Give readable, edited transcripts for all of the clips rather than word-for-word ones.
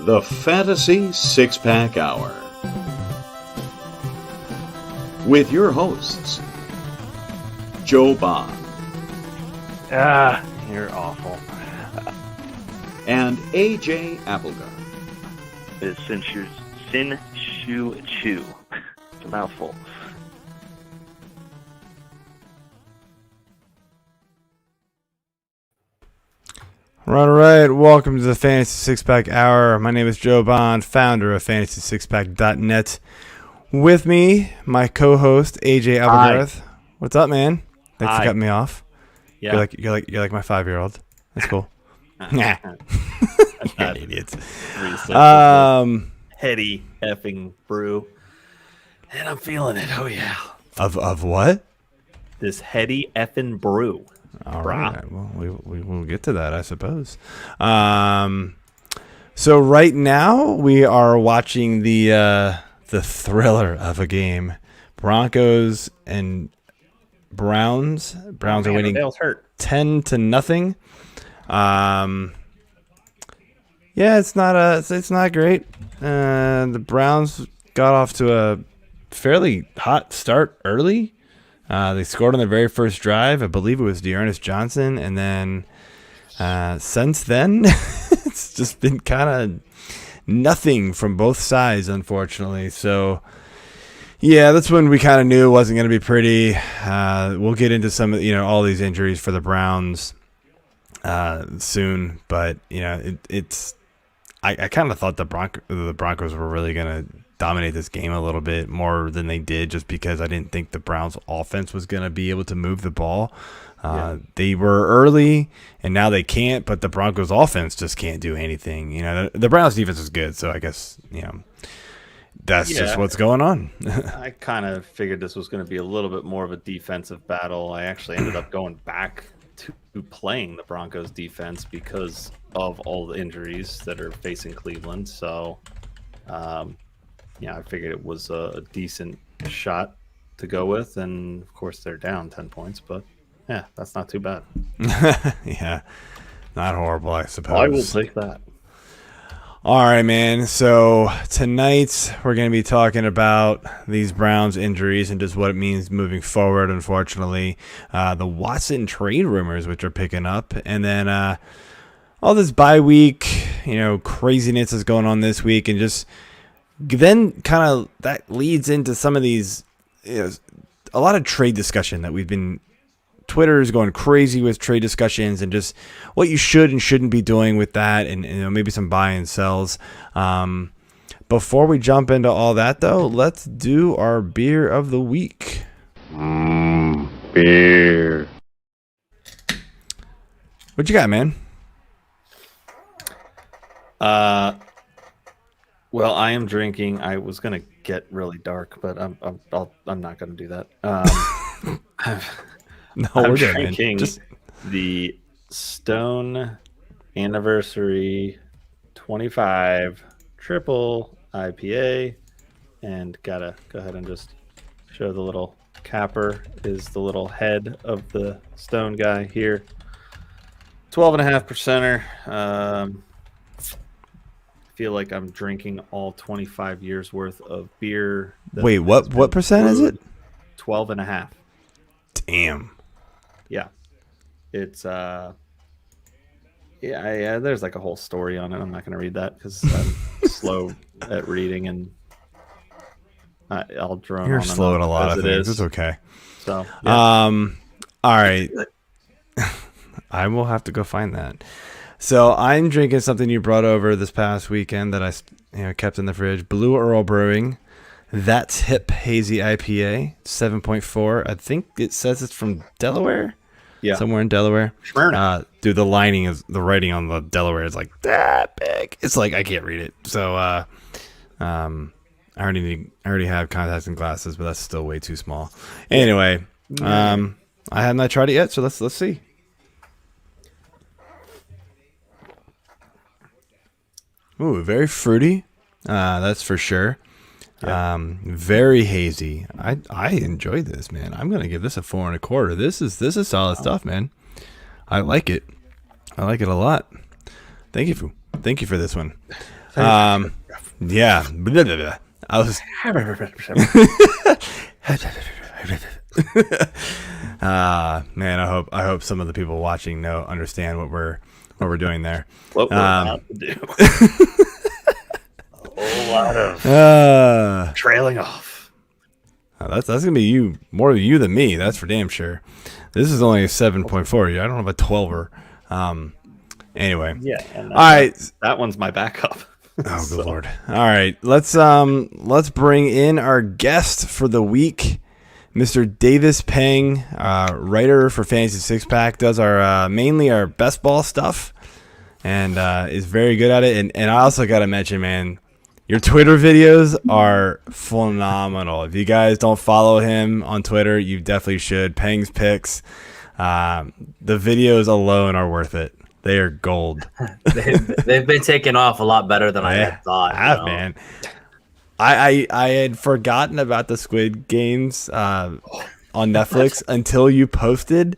The Fantasy Six-Pack Hour. With your hosts, Joe Bond. You're awful. And AJ Applegarth. It's Sin Shu Chu. It's a mouthful. All right. Welcome to the Fantasy Six-Pack Hour. My name is Joe Bond, founder of FantasySixpack.net. With me, my co-host AJ Applegarth. What's up, man? Thanks for cutting me off. Yeah. You're like my 5-year-old. That's cool. Yeah, idiots. Heady effing brew, and I'm feeling it. Oh yeah. Of what? This heady effing brew. All right. Well, we will get to that, I suppose. So right now we are watching the thriller of a game, Broncos and Browns. Browns are winning 10-0. Yeah, it's not great. The Browns got off to a fairly hot start early. They scored on their very first drive. I believe it was Dearness Johnson. And then since then, it's just been kind of nothing from both sides, unfortunately. So, yeah, that's when we kind of knew it wasn't going to be pretty. We'll get into some of, all these injuries for the Browns soon. But, I kind of thought the Broncos were really going to dominate this game a little bit more than they did, just because I didn't think the Browns offense was going to be able to move the ball. They were early and now they can't, but the Broncos offense just can't do anything. The Browns defense is good. So I guess, that's just what's going on. I kind of figured this was going to be a little bit more of a defensive battle. I actually ended up going back to playing the Broncos defense because of all the injuries that are facing Cleveland. So, I figured it was a decent shot to go with, and of course they're down 10 points, but yeah, that's not too bad. Yeah, not horrible, I suppose. I will take that. All right, man. So tonight we're going to be talking about these Browns injuries and just what it means moving forward, unfortunately. The Watson trade rumors, which are picking up, and then all this bye week, craziness is going on this week, and just then kind of that leads into some of these, a lot of trade discussion that we've been, Twitter is going crazy with trade discussions and just what you should and shouldn't be doing with that, and maybe some buy and sells. Before we jump into all that, though, let's do our beer of the week. Beer. What you got, man? Well, I am drinking. I was gonna get really dark, but I'm not gonna do that. I'm drinking the Stone Anniversary 25 Triple IPA, and gotta go ahead and just show the little capper is the little head of the Stone guy here. 12.5%. Feel like I'm drinking all 25 years worth of beer. Wait, what percent is it? 12.5. Damn. Yeah. It's there's like a whole story on it. I'm not going to read that because I'm slow at reading, and I'll drone. You're slow at a lot of things. It's okay. So yeah. All right. I will have to go find that. So I'm drinking something you brought over this past weekend that I kept in the fridge. Blue Earl Brewing. That's Hip Hazy IPA, 7.4. I think it says it's from Delaware. Yeah, somewhere in Delaware. Dude, the writing on the Delaware is like that big. It's like I can't read it. So I already have contacts and glasses, but that's still way too small. Anyway, I have not tried it yet, so let's see. Ooh, very fruity. That's for sure. Yeah. Very hazy. I enjoyed this, man. I'm gonna give this a 4 1/4. This is solid stuff, man. I like it. I like it a lot. Thank you for this one. Yeah. Blah, blah, blah. I was. Man, I hope some of the people watching understand what we're doing there. What we're about to do. A whole lot of trailing off. That's gonna be more you than me. That's for damn sure. This is only a 7.4. I don't have a 12er. Anyway. Yeah. And all right. That one's my backup. Oh, good Lord. All right. Let's bring in our guest for the week, Mr. Davis Peng, writer for Fantasy Six Pack, does our mainly our best ball stuff, and is very good at it. And I also got to mention, man, your Twitter videos are phenomenal. If you guys don't follow him on Twitter, you definitely should. Peng's Picks. The videos alone are worth it. They are gold. They've been taken off a lot better than I had thought. Man. I had forgotten about the Squid Games on Netflix until you posted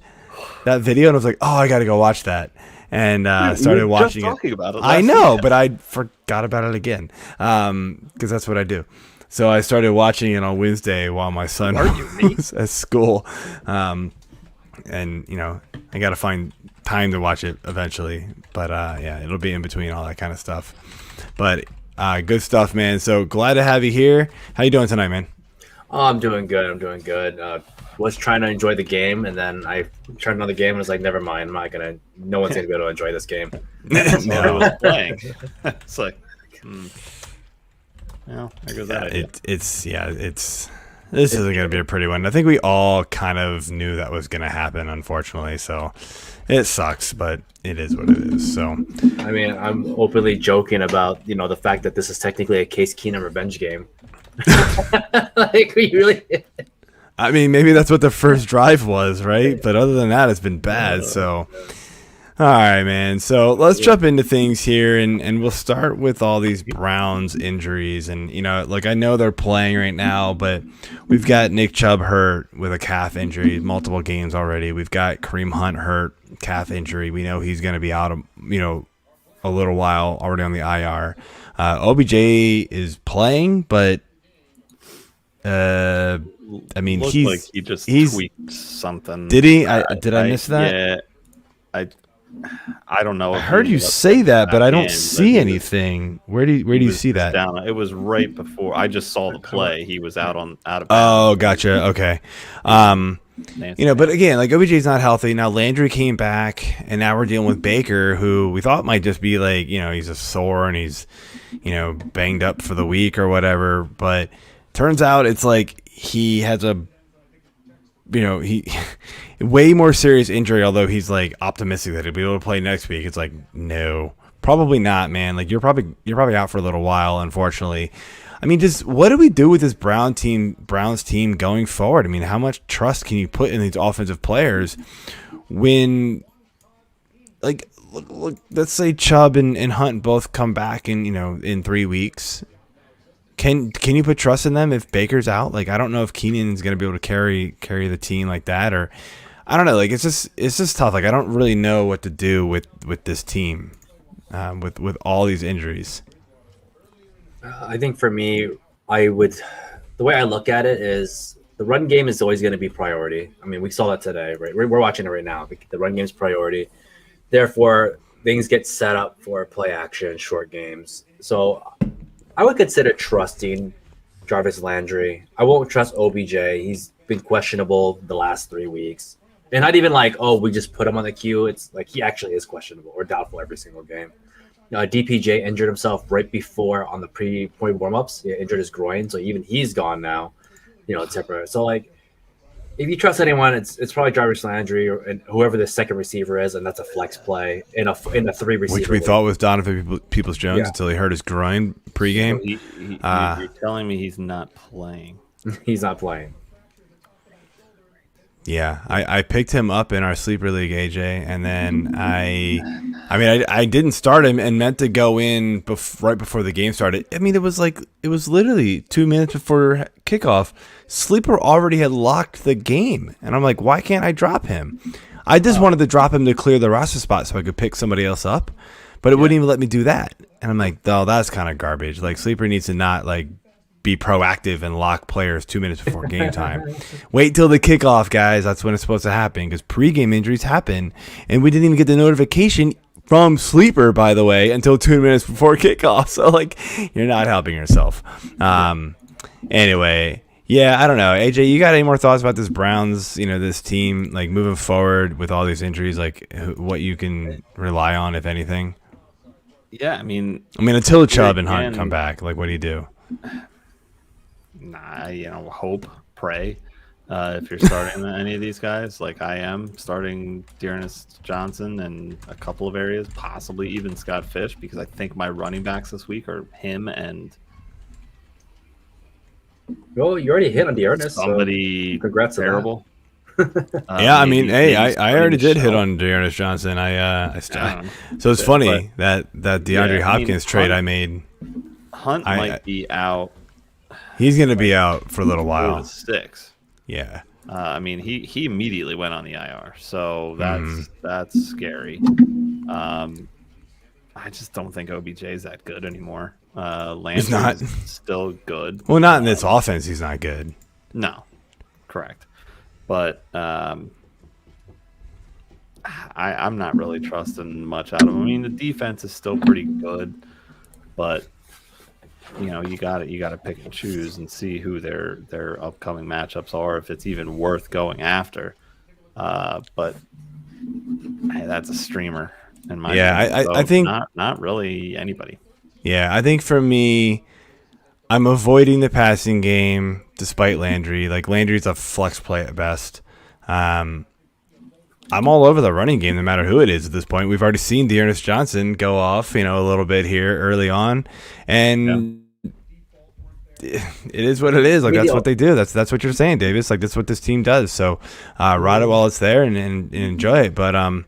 that video, and I was like, "Oh, I got to go watch that." And started watching just talking about it. I know, but I forgot about it again because that's what I do. So I started watching it on Wednesday while my son was at school, and I got to find time to watch it eventually. But yeah, it'll be in between all that kind of stuff. But good stuff, man. So glad to have you here. How you doing tonight, man? Oh, I'm doing good. Was trying to enjoy the game, and then I turned on the game and was like, never mind. No one's gonna be able to enjoy this game. That's what I was playing. It's like, well, there goes that. This isn't gonna be a pretty one. I think we all kind of knew that was gonna happen, unfortunately. So it sucks, but it is what it is. So I mean, I'm openly joking about the fact that this is technically a Case Keenum revenge game. Like, we really. I mean, maybe that's what the first drive was, right? But other than that, it's been bad. So, all right, man. So let's jump into things here, and we'll start with all these Browns injuries. And, I know they're playing right now, but we've got Nick Chubb hurt with a calf injury, multiple games already. We've got Kareem Hunt hurt, calf injury. We know he's going to be out, a little while already on the IR. OBJ is playing, but I mean, he just tweaked something. Did he? Did I miss that? Yeah, I don't know. I heard you say that, but I don't see anything. Where do you see that? Down. It was right before. I just saw the play. He was out of bounds. Oh, gotcha. Okay. But again, like, OBJ's not healthy now. Landry came back, and now we're dealing with Baker, who we thought might just be like, he's a sore and he's, banged up for the week or whatever. But turns out it's like he has a way more serious injury, although he's like optimistic that he'll be able to play next week. It's like, no, probably not, man. Like, you're probably out for a little while, unfortunately. I mean, just what do we do with this Browns team going forward? I mean, how much trust can you put in these offensive players when, like, look, let's say Chubb and Hunt both come back in 3 weeks. Can you put trust in them if Baker's out? Like, I don't know if Keenan's going to be able to carry the team like that, or I don't know. Like, it's just tough. Like, I don't really know what to do with this team with all these injuries. I think for me, the way I look at it is the run game is always going to be priority. I mean, we saw that today, right? We're watching it right now. The run game is priority. Therefore, things get set up for play action, short games. So I would consider trusting Jarvis Landry. I won't trust OBJ. He's been questionable the last 3 weeks. And not even like, oh, we just put him on the queue. It's like he actually is questionable or doubtful every single game. DPJ injured himself right before on the pre-point warm-ups. He injured his groin, so even he's gone now. Temporary. So, like, if you trust anyone, it's probably Jarvis Landry and whoever the second receiver is, and that's a flex play in a 3 receiver. Which we thought was Donovan Peoples-Jones until he hurt his groin pregame. So you're telling me he's not playing? He's not playing. Yeah, I picked him up in our sleeper league, AJ, and then I didn't start him and meant to go in right before the game started. I mean, it was literally 2 minutes before kickoff. Sleeper already had locked the game, and I'm like, why can't I drop him? I just wanted to drop him to clear the roster spot so I could pick somebody else up, but it wouldn't even let me do that. And I'm like, oh, that's kind of garbage. Like, Sleeper needs to not, like, be proactive and lock players 2 minutes before game time. Wait till the kickoff, guys. That's when it's supposed to happen, because pregame injuries happen. And we didn't even get the notification from Sleeper, by the way, until 2 minutes before kickoff. So, like, you're not helping yourself. Anyway, yeah, I don't know. AJ, you got any more thoughts about this Browns, this team, like, moving forward with all these injuries, like, what you can rely on, if anything? Yeah, I mean, until Chubb and Hunt come back, like, what do you do? Nah, hope, pray. If you're starting any of these guys, like I am, starting Dearness Johnson in a couple of areas, possibly even Scott Fish, because I think my running backs this week are him and. Well, you already hit on Dearness. Somebody so congrats terrible. Yeah, I mean, hey, I already did hit on Dearness Johnson. So it's funny that DeAndre Hopkins trade I made. Hunt might be out. He's going to be out for a little while. 6. Yeah. I mean, he immediately went on the IR, so that's scary. I just don't think OBJ is that good anymore. Landry's not still good. Well, not in this offense. He's not good. No, correct. But I'm not really trusting much out of him. I mean, the defense is still pretty good, but you got to pick and choose and see who their upcoming matchups are, if it's even worth going after. But hey, that's a streamer in my opinion. I think not really anybody. Yeah, I think for me, I'm avoiding the passing game despite Landry. Like, Landry's a flex play at best. I'm all over the running game no matter who it is at this point. We've already seen Dearness Johnson go off, a little bit here early on. And it is what it is. Like, that's what they do. That's what you're saying, Davis. Like, that's what this team does. So ride it while it's there and enjoy it. But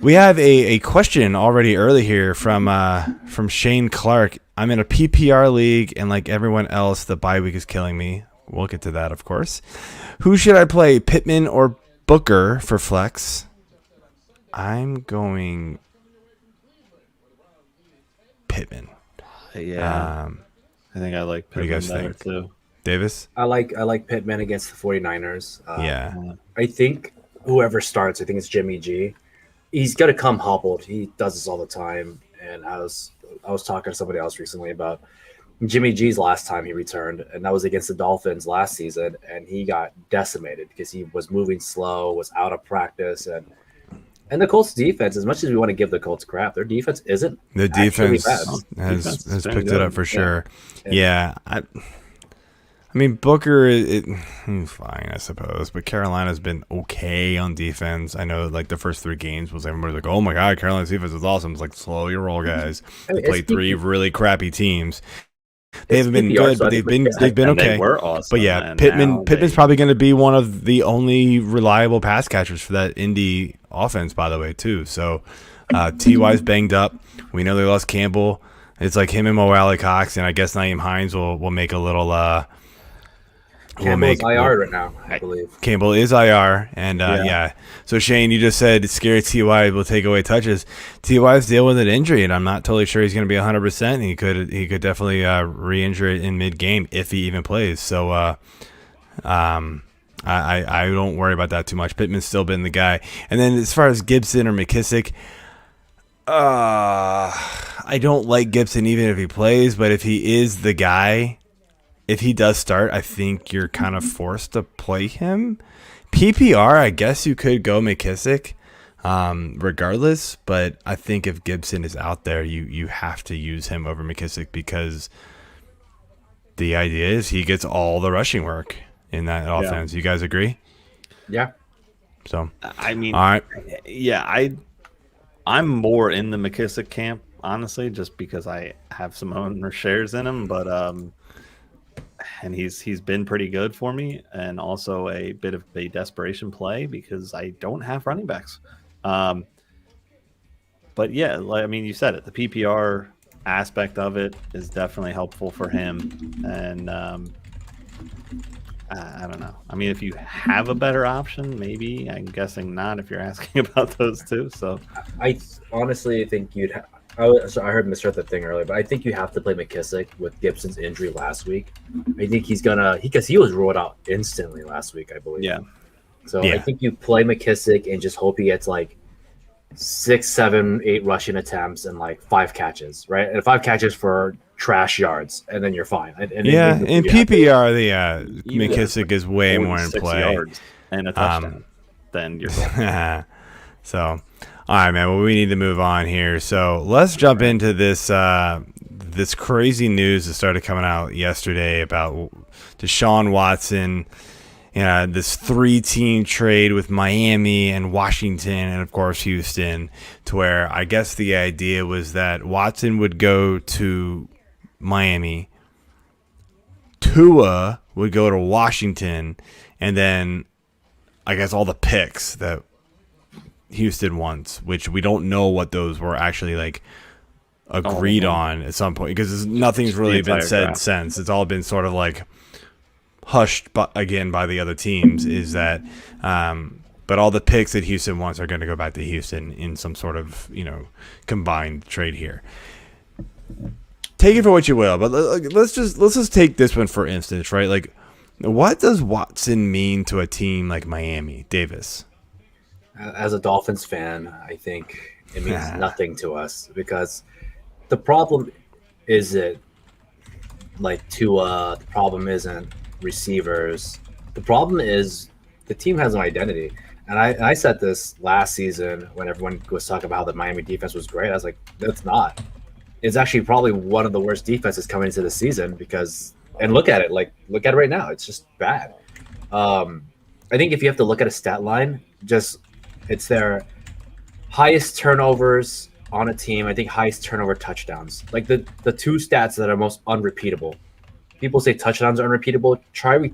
we have a question already early here from Shane Clark. I'm in a PPR league, and like everyone else, the bye week is killing me. We'll get to that, of course. Who should I play, Pittman or Booker for flex? I'm going Pittman. Yeah. I think I like Pittman better too. Davis? I like Pittman against the 49ers. Yeah. I think whoever starts, I think it's Jimmy G. He's going to come hobbled. He does this all the time. And I was talking to somebody else recently about Jimmy G's last time he returned, and that was against the Dolphins last season, and he got decimated because he was moving slow, was out of practice, and the Colts defense, as much as we want to give the Colts crap, their defense isn't. The defense has picked it up for sure. Yeah. I mean, Booker, he's fine, I suppose, but Carolina's been okay on defense. I know, like, the first 3 games was everybody's like, oh my God, Carolina's defense is awesome. It's like, slow your roll, guys. They played 3 really crappy teams. They haven't been good, but they've been okay. They were awesome, but yeah, Pittman's probably going to be one of the only reliable pass catchers for that Indy offense, by the way, too. So T.Y.'s banged up. We know they lost Campbell. It's like him and Mo Alley Cox, and I guess Nyheim Hines will make a little Campbell's IR right now, I believe. Campbell is IR, and yeah. So Shane, you just said scary Ty will take away touches. Ty's dealing with an injury, and I'm not totally sure he's going to be 100%. He could definitely re-injure it in mid-game if he even plays. So I don't worry about that too much. Pittman's still been the guy. And then as far as Gibson or McKissick, I don't like Gibson even if he plays, but if he is the guy. If he does start, I think you're kind of forced to play him. PPR, I guess you could go McKissick regardless, but I think if Gibson is out there, you have to use him over McKissick because the idea is he gets all the rushing work in that offense. You guys agree? Yeah. So, I mean, all right. Yeah, I'm more in the McKissick camp, honestly, just because I have some owner shares in him, but and he's been pretty good for me, and also a bit of a desperation play because I don't have running backs. But yeah, I mean, you said it. The PPR aspect of it is definitely helpful for him, and I don't know. I mean, if you have a better option, maybe. I'm guessing not if you're asking about those two. So I honestly think I heard misread the thing earlier, but I think you have to play McKissick with Gibson's injury last week. I think he's gonna because he was ruled out instantly last week, I believe. Yeah. So I think you play McKissick and just hope he gets like 6, 7, 8 rushing attempts and like 5 catches, right? And 5 catches for trash yards, and then you're fine. And in PPR, McKissick is way more in play. Yards and a touchdown. Then you're going. So, all right, man. Well, we need to move on here. So let's jump into this this crazy news that started coming out yesterday about Deshaun Watson. This 3-team trade with Miami and Washington and, of course, Houston, to where I guess the idea was that Watson would go to Miami, Tua would go to Washington, and then I guess all the picks that Houston wants, which we don't know what those were actually like agreed on at some point because nothing's really been said since. It's all been sort of like hushed again by the other teams, is that but all the picks that Houston wants are going to go back to Houston in some sort of combined trade here. Take it for what you will, but let's just take this one for instance, right? Like, what does Watson mean to a team like Miami, Davis? As a Dolphins fan, I think it means nothing to us because the problem isn't like Tua. The problem isn't receivers. The problem is the team has an identity. And I said this last season when everyone was talking about how the Miami defense was great. I was like, that's not. It's actually probably one of the worst defenses coming into the season because, and look at it right now. It's just bad. I think if you have to look at a stat line, it's their highest turnovers on a team. I think highest turnover touchdowns. Like the 2 stats that are most unrepeatable. People say touchdowns are unrepeatable. Try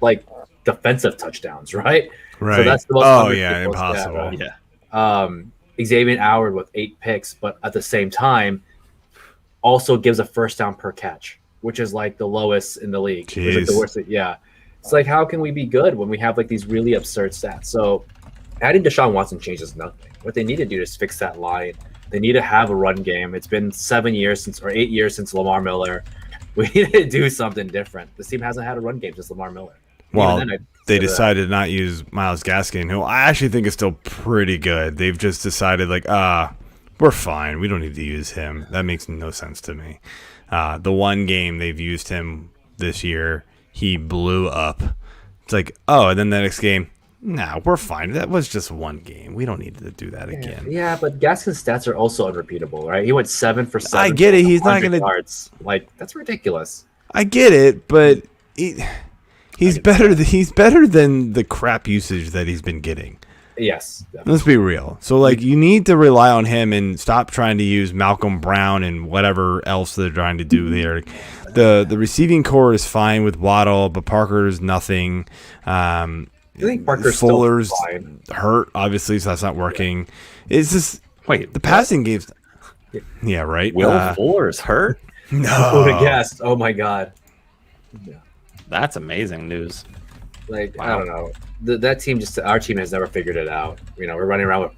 like defensive touchdowns, right? Right. So that's the most unrepeatable impossible. Stat, right? Yeah. Xavier Howard with 8 picks, but at the same time, also gives a first down per catch, which is like the lowest in the league. Jeez. Like the worst. Yeah. It's like, how can we be good when we have like these really absurd stats? So adding Deshaun Watson changes nothing. What they need to do is fix that line. They need to have a run game. It's been 8 years since Lamar Miller. We need to do something different. This team hasn't had a run game since Lamar Miller. Well, they decided to not use Myles Gaskin, who I actually think is still pretty good. They've just decided, like, we're fine. We don't need to use him. That makes no sense to me. The one game they've used him this year, he blew up. It's like, and then the next game, nah, we're fine. That was just one game. We don't need to do that again. Yeah, but Gaskin's stats are also unrepeatable, right? He went 7 for 7. I get it. He's not going to yards. Like, that's ridiculous. I get it, but he's better. He's better than the crap usage that he's been getting. Yes. Definitely. Let's be real. So, like, you need to rely on him and stop trying to use Malcolm Brown and whatever else they're trying to do there. The receiving core is fine with Waddle, but Parker's nothing. I think Parker's Fuller's still fine. Hurt, obviously, so that's not working. It's just the passing game's. Yeah, right. Will Fuller's hurt? No. Who would have guessed? Oh my god. Yeah. That's amazing news. Like, wow. I don't know. That team our team has never figured it out. We're running around with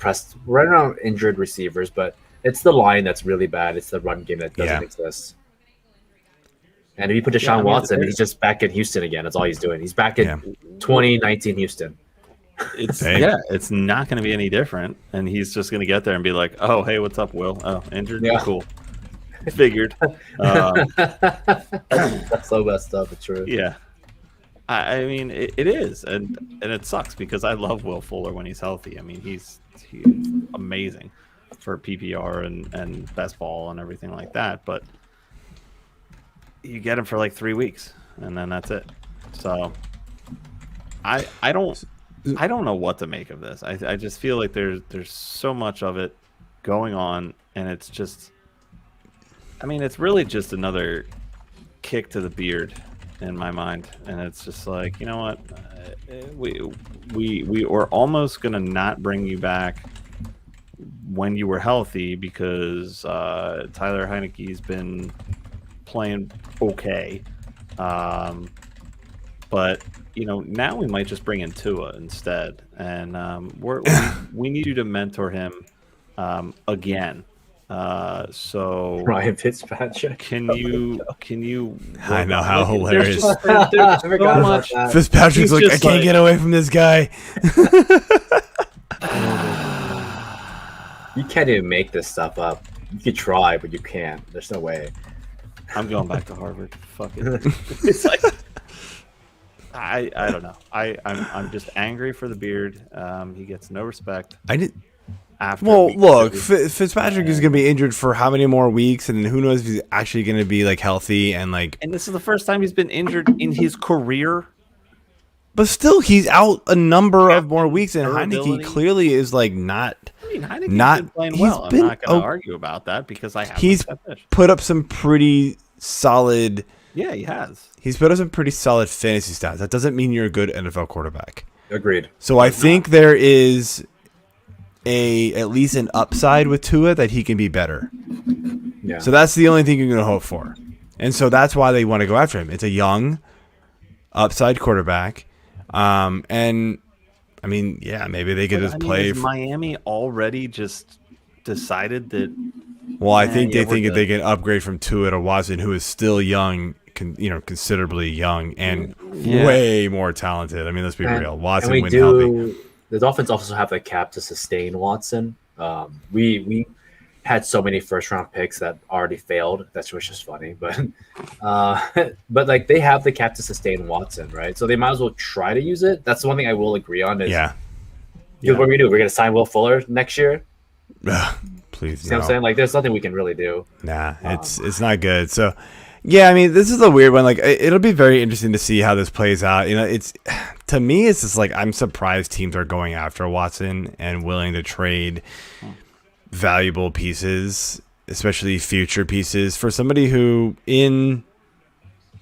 injured receivers, but it's the line that's really bad. It's the run game that doesn't exist. And if you put Deshaun Watson, he's just back in Houston again. That's all he's doing. He's back in 2019 Houston. It's not going to be any different. And he's just going to get there and be like, "Oh, hey, what's up, Will? Oh, injured? Yeah. Cool. Figured." That's so messed up. It's true. Yeah. I mean, it is, and it sucks because I love Will Fuller when he's healthy. I mean, he's amazing for PPR and best ball and everything like that. But you get him for like 3 weeks, and then that's it. So I don't know what to make of this. I just feel like there's so much of it going on, and it's just, I mean, it's really just another kick to the beard in my mind, and it's just like, you know what, we were almost gonna not bring you back when you were healthy because Tyler Heineke's been playing okay, but now we might just bring in Tua instead, and we need you to mentor him again, So Ryan Fitzpatrick. can you? I know how Like, hilarious. There's I so forgot about much. that. Fitzpatrick's He's like, I just can't like- get away from this guy. You can't even make this stuff up. You could try, but you can't. There's no way. I'm going back to Harvard. Fuck it. It's like I don't know. I'm just angry for the beard. He gets no respect I did. after. Well, week look, two. Fitzpatrick is going to be injured for how many more weeks, and then who knows if he's actually going to be like healthy and like. And this is the first time he's been injured in his career. But still, he's out a number of more weeks, and Heineke Durability. clearly is like not. I mean, Heineke's Not- been playing he's well. I'm been not going o- to argue about that because I have. He's put up some pretty solid. Yeah, he has. He's put up some pretty solid fantasy stats. That doesn't mean you're a good NFL quarterback. Agreed. So I think there is at least an upside with Tua that he can be better. Yeah. So that's the only thing you're going to hope for. And so that's why they want to go after him. It's a young upside quarterback. And I mean, yeah, maybe they could just play. Has Miami already just decided that. Well, I think yeah, they we're think that good. they can upgrade from Tua to Watson, who is still young, considerably young and Yeah. way more talented. I mean, let's be real. Watson and we when healthy. do. The Dolphins also have the cap to sustain Watson. We had so many first round picks that already failed. That's which is funny, but but like they have the cap to sustain Watson, right? So they might as well try to use it. That's the one thing I will agree on. Is Yeah. what are we do? We're gonna sign Will Fuller next year. Ugh, please, You know what I'm no. saying? Like, there's nothing we can really do. Nah, it's not good. So, yeah, I mean, this is a weird one. Like, it'll be very interesting to see how this plays out. You know, it's to me, it's just like I'm surprised teams are going after Watson and willing to trade valuable pieces, especially future pieces, for somebody who in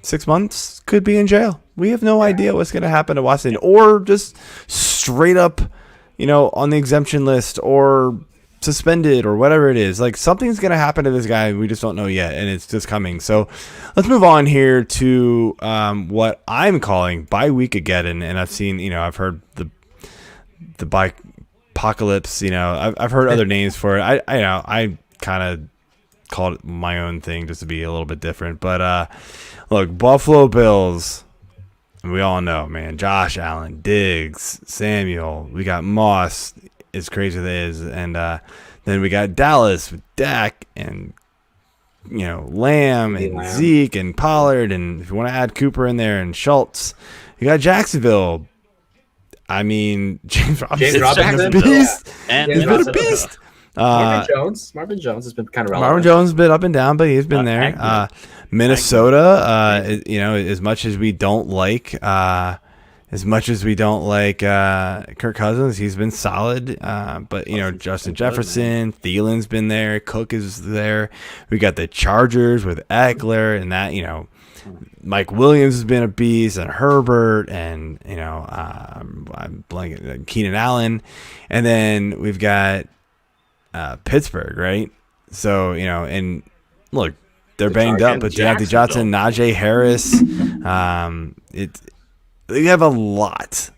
6 months could be in jail. We have no idea what's going to happen to Watson, or just straight up, on the exemption list or suspended or whatever it is. Like, something's going to happen to this guy. We just don't know yet, and it's just coming. So let's move on here to what I'm calling Week-Ageddon. And I've seen, I've heard the bike apocalypse. I've heard other names for it. I kind of called it my own thing just to be a little bit different. But look, Buffalo Bills. We all know, man. Josh Allen, Diggs, Samuel. We got Moss. As crazy as it is, and then we got Dallas with Dak and Lamb and Zeke and Pollard, and if you want to add Cooper in there and Schultz, you got Jacksonville. I mean, James Robinson's been a beast. And He's been a beast. Marvin Jones has been kind of relevant. Marvin Jones has been up and down, but he's been there. accurate. Minnesota, as much as we don't like. Kirk Cousins, he's been solid. But Justin Jefferson, Thielen's been there. Cook is there. We got the Chargers with Eckler, and that Mike Williams has been a beast, and Herbert, and I'm blanking, Keenan Allen, and then we've got Pittsburgh, right? So and look, they're banged up, but Deontay Johnson, Najee Harris, they have a lot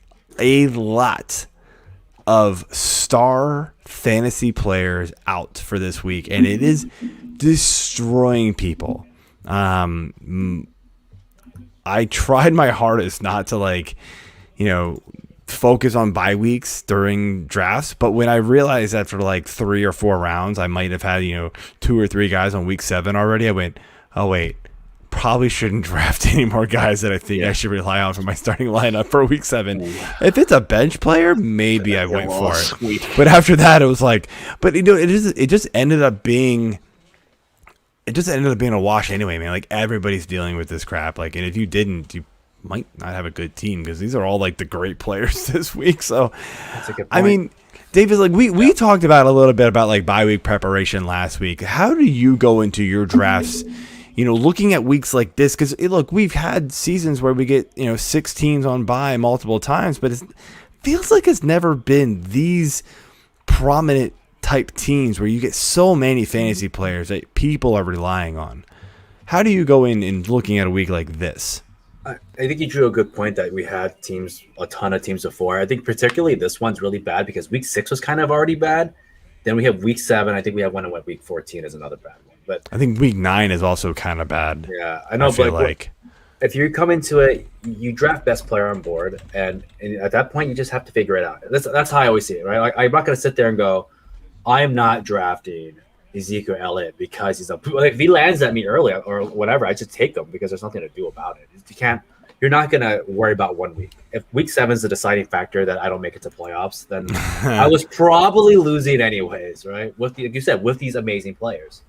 of star fantasy players out for this week, and it is destroying people. I tried my hardest not to focus on bye weeks during drafts, but when I realized after 3 or 4 rounds I might have had 2 or 3 guys on week 7 already, I went, oh wait, probably shouldn't draft any more guys that I think I should rely on for my starting lineup for week 7. If it's a bench player, maybe I went for it. But after that, it was it just ended up being a wash anyway, man. Like, everybody's dealing with this crap. And if you didn't, you might not have a good team, because these are all the great players this week. So, That's a good point. I mean, David, we talked about a little bit about bye week preparation last week. How do you go into your drafts? Looking at weeks like this, because look, we've had seasons where we get 6 teams on bye multiple times, but it feels like it's never been these prominent type teams where you get so many fantasy players that people are relying on. How do you go in looking at a week like this? I think you drew a good point that we had a ton of teams before. I think particularly this one's really bad because week 6 was kind of already bad. Then we have week 7. I think we have one in week 14 is another bad one. But I think week 9 is also kind of bad. yeah, I know. I feel but like if you come into it, you draft best player on board, and at that point, you just have to figure it out. That's how I always see it, right? Like, I'm not going to sit there and go, I am not drafting Ezekiel Elliott because he's like, if he lands at me early or whatever, I just take him because there's nothing to do about it. You're not going to worry about 1 week. If week 7 is the deciding factor that I don't make it to playoffs, then I was probably losing anyways, right? Like you said, with these amazing players.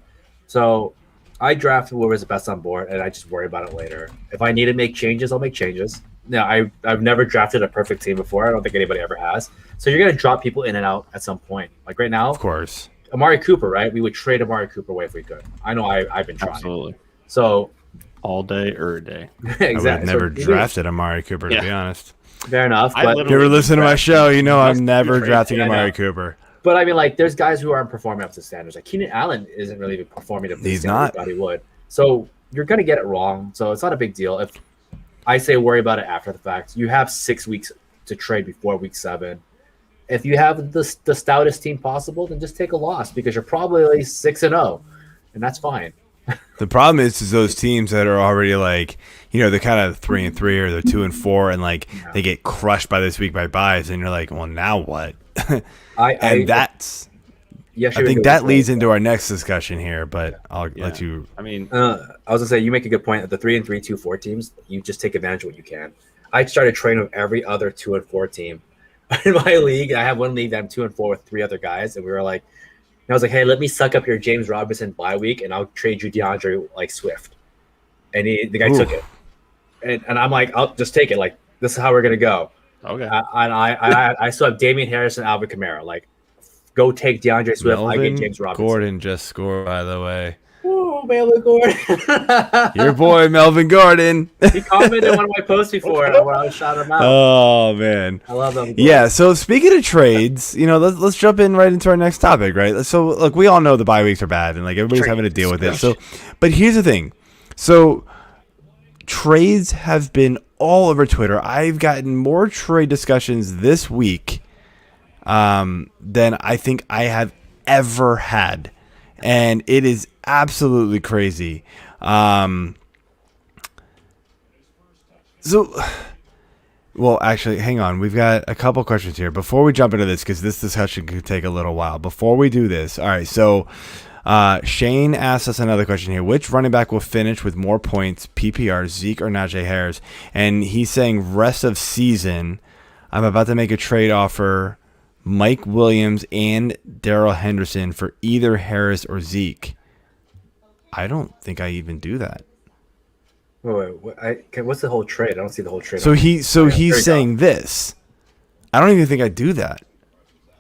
So I draft whoever's the best on board, and I just worry about it later. If I need to make changes, I'll make changes. Now, I've never drafted a perfect team before. I don't think anybody ever has. So you're going to drop people in and out at some point. Like right now, of course, Amari Cooper, right? We would trade Amari Cooper away if we could. I know I've been trying. Absolutely. So all day or day. Exactly. I would have never drafted Amari Cooper, to be honest. Fair enough. But If you ever listen to my show, you know I'm never drafting Amari Cooper. But I mean, like, there's guys who aren't performing up to standards. Like Keenan Allen isn't really performing up to the standards that he would. So you're going to get it wrong. So it's not a big deal. If I say worry about it after the fact, you have 6 weeks to trade before week 7. If you have the stoutest team possible, then just take a loss because you're probably 6-0, and that's fine. The problem is those teams that are already like, you know, they're kind of 3-3 or they're 2-4, and like they get crushed by this week by buys, and you're like, well, now what? I think that leads into our next discussion here, but I'll let you. I mean, I was gonna say you make a good point. At the 3-3, 2-4 teams, you just take advantage of what you can. I started training with every other 2-4 team in my league. I have one league that I'm 2-4 with 3 other guys, and we were like, I was like, hey, let me suck up your James Robinson bye week, and I'll trade you DeAndre like Swift. And the guy took it, and I'm like, I'll just take it. Like, this is how we're gonna go. Okay. And I still have Damian Harris and Alvin Kamara. Like, go take DeAndre Swift. Melvin I get James Robinson. Gordon just scored, by the way. Oh, Melvin Gordon. Your boy, Melvin Gordon. He commented on one of my posts before, and I shot him out. Oh, man. I love them. Yeah, so speaking of trades, you know, let's jump in right into our next topic, right? So, look, we all know the bye weeks are bad, and, like, everybody's having to deal with it. So, but here's the thing. So, trades have been all over Twitter. I've gotten more trade discussions this week than I think I have ever had. And it is absolutely crazy. Well, actually, hang on. We've got a couple questions here. Before we jump into this, because this discussion could take a little while. Before we do this, all right, so Shane asked us another question here. Which running back will finish with more points, PPR, Zeke or Najee Harris? And he's saying rest of season, I'm about to make a trade offer, Mike Williams and Darrell Henderson for either Harris or Zeke. I don't think I even do that. Wait, what's the whole trade? I don't see the whole trade. So he's saying this. I don't even think I do that.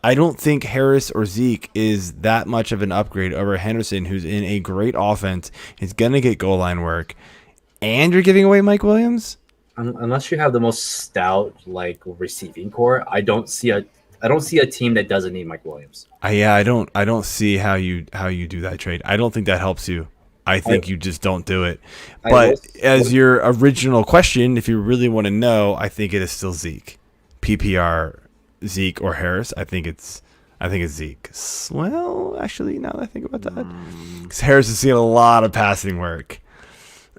I don't think Harris or Zeke is that much of an upgrade over Henderson, who's in a great offense, is going to get goal line work, and you're giving away Mike Williams? Unless you have the most stout like receiving core, I don't see a team that doesn't need Mike Williams. I don't see how you do that trade. I don't think that helps you. I think you just don't do it. But as your original question, if you really want to know, I think it is still Zeke. PPR, Zeke or Harris. I think it's Zeke. Well, actually, now that I think about that, because Harris is seeing a lot of passing work.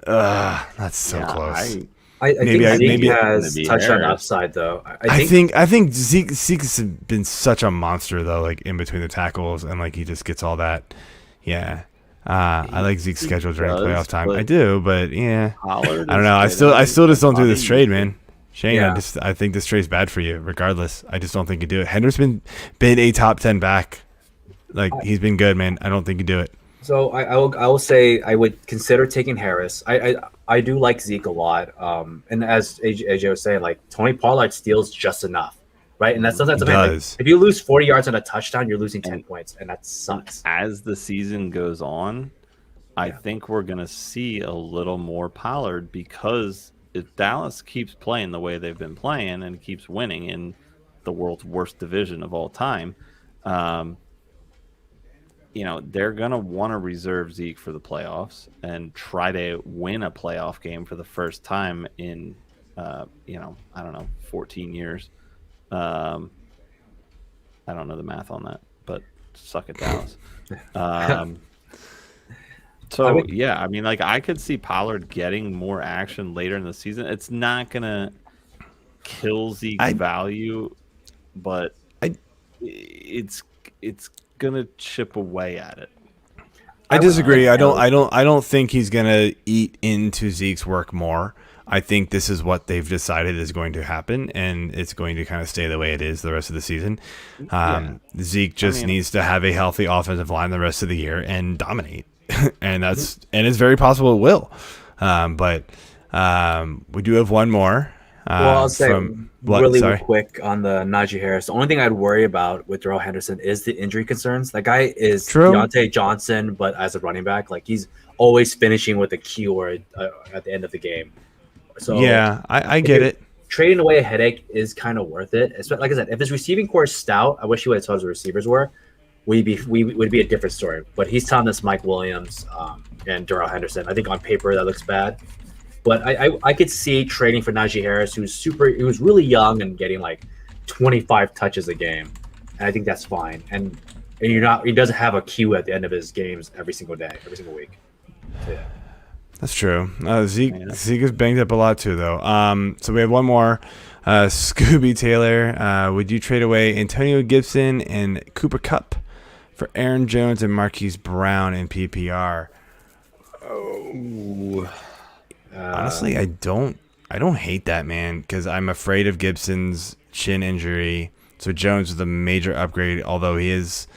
That's so close. I think Zeke has touchdown upside, though. I think Zeke's been such a monster, though, like in between the tackles, and like he just gets all that. Yeah. I like Zeke's schedule during playoff time. I do, but yeah, I don't know. I still just don't do this trade, man. Shane, I think this trade's bad for you. Regardless, I just don't think you do it. Henderson's been a top 10 back. Like he's been good, man. I don't think you do it. So I will say I would consider taking Harris. I do like Zeke a lot. And as AJ was saying, like Tony Pollard steals just enough. Right, and that's sometimes like, if you lose 40 yards on a touchdown, you're losing 10 points, and that sucks. As the season goes on, I think we're going to see a little more Pollard because if Dallas keeps playing the way they've been playing and keeps winning in the world's worst division of all time, you know, they're going to want to reserve Zeke for the playoffs and try to win a playoff game for the first time in, 14 years. I don't know the math on that, but suck it, Dallas. So yeah, I mean, like I could see Pollard getting more action later in the season. It's not gonna kill Zeke's value, but it's gonna chip away at it. I disagree. I don't think he's gonna eat into Zeke's work more. I think this is what they've decided is going to happen, and it's going to kind of stay the way it is the rest of the season. Zeke just needs to have a healthy offensive line the rest of the year and dominate, and it's very possible it will. But we do have one more. I'll say really quick on the Najee Harris. The only thing I'd worry about with Darrell Henderson is the injury concerns. That guy is Deontay Johnson, but as a running back, like he's always finishing with a keyword at the end of the game. So yeah, I get it. Trading away a headache is kind of worth it. Like I said, if his receiving core is stout, I wish he would have told us the receivers were. We would be a different story. But he's telling us Mike Williams and Darrell Henderson. I think on paper that looks bad. But I could see trading for Najee Harris, who's really young and getting like 25 touches a game, and I think that's fine. And he doesn't have a queue at the end of his games every single day, every single week. So, yeah. That's true. Zeke is banged up a lot too, though. So we have one more. Scooby Taylor, would you trade away Antonio Gibson and Cooper Kupp for Aaron Jones and Marquise Brown in PPR? Oh. Honestly, I don't hate that, man, because I'm afraid of Gibson's shin injury. So Jones is a major upgrade, although he is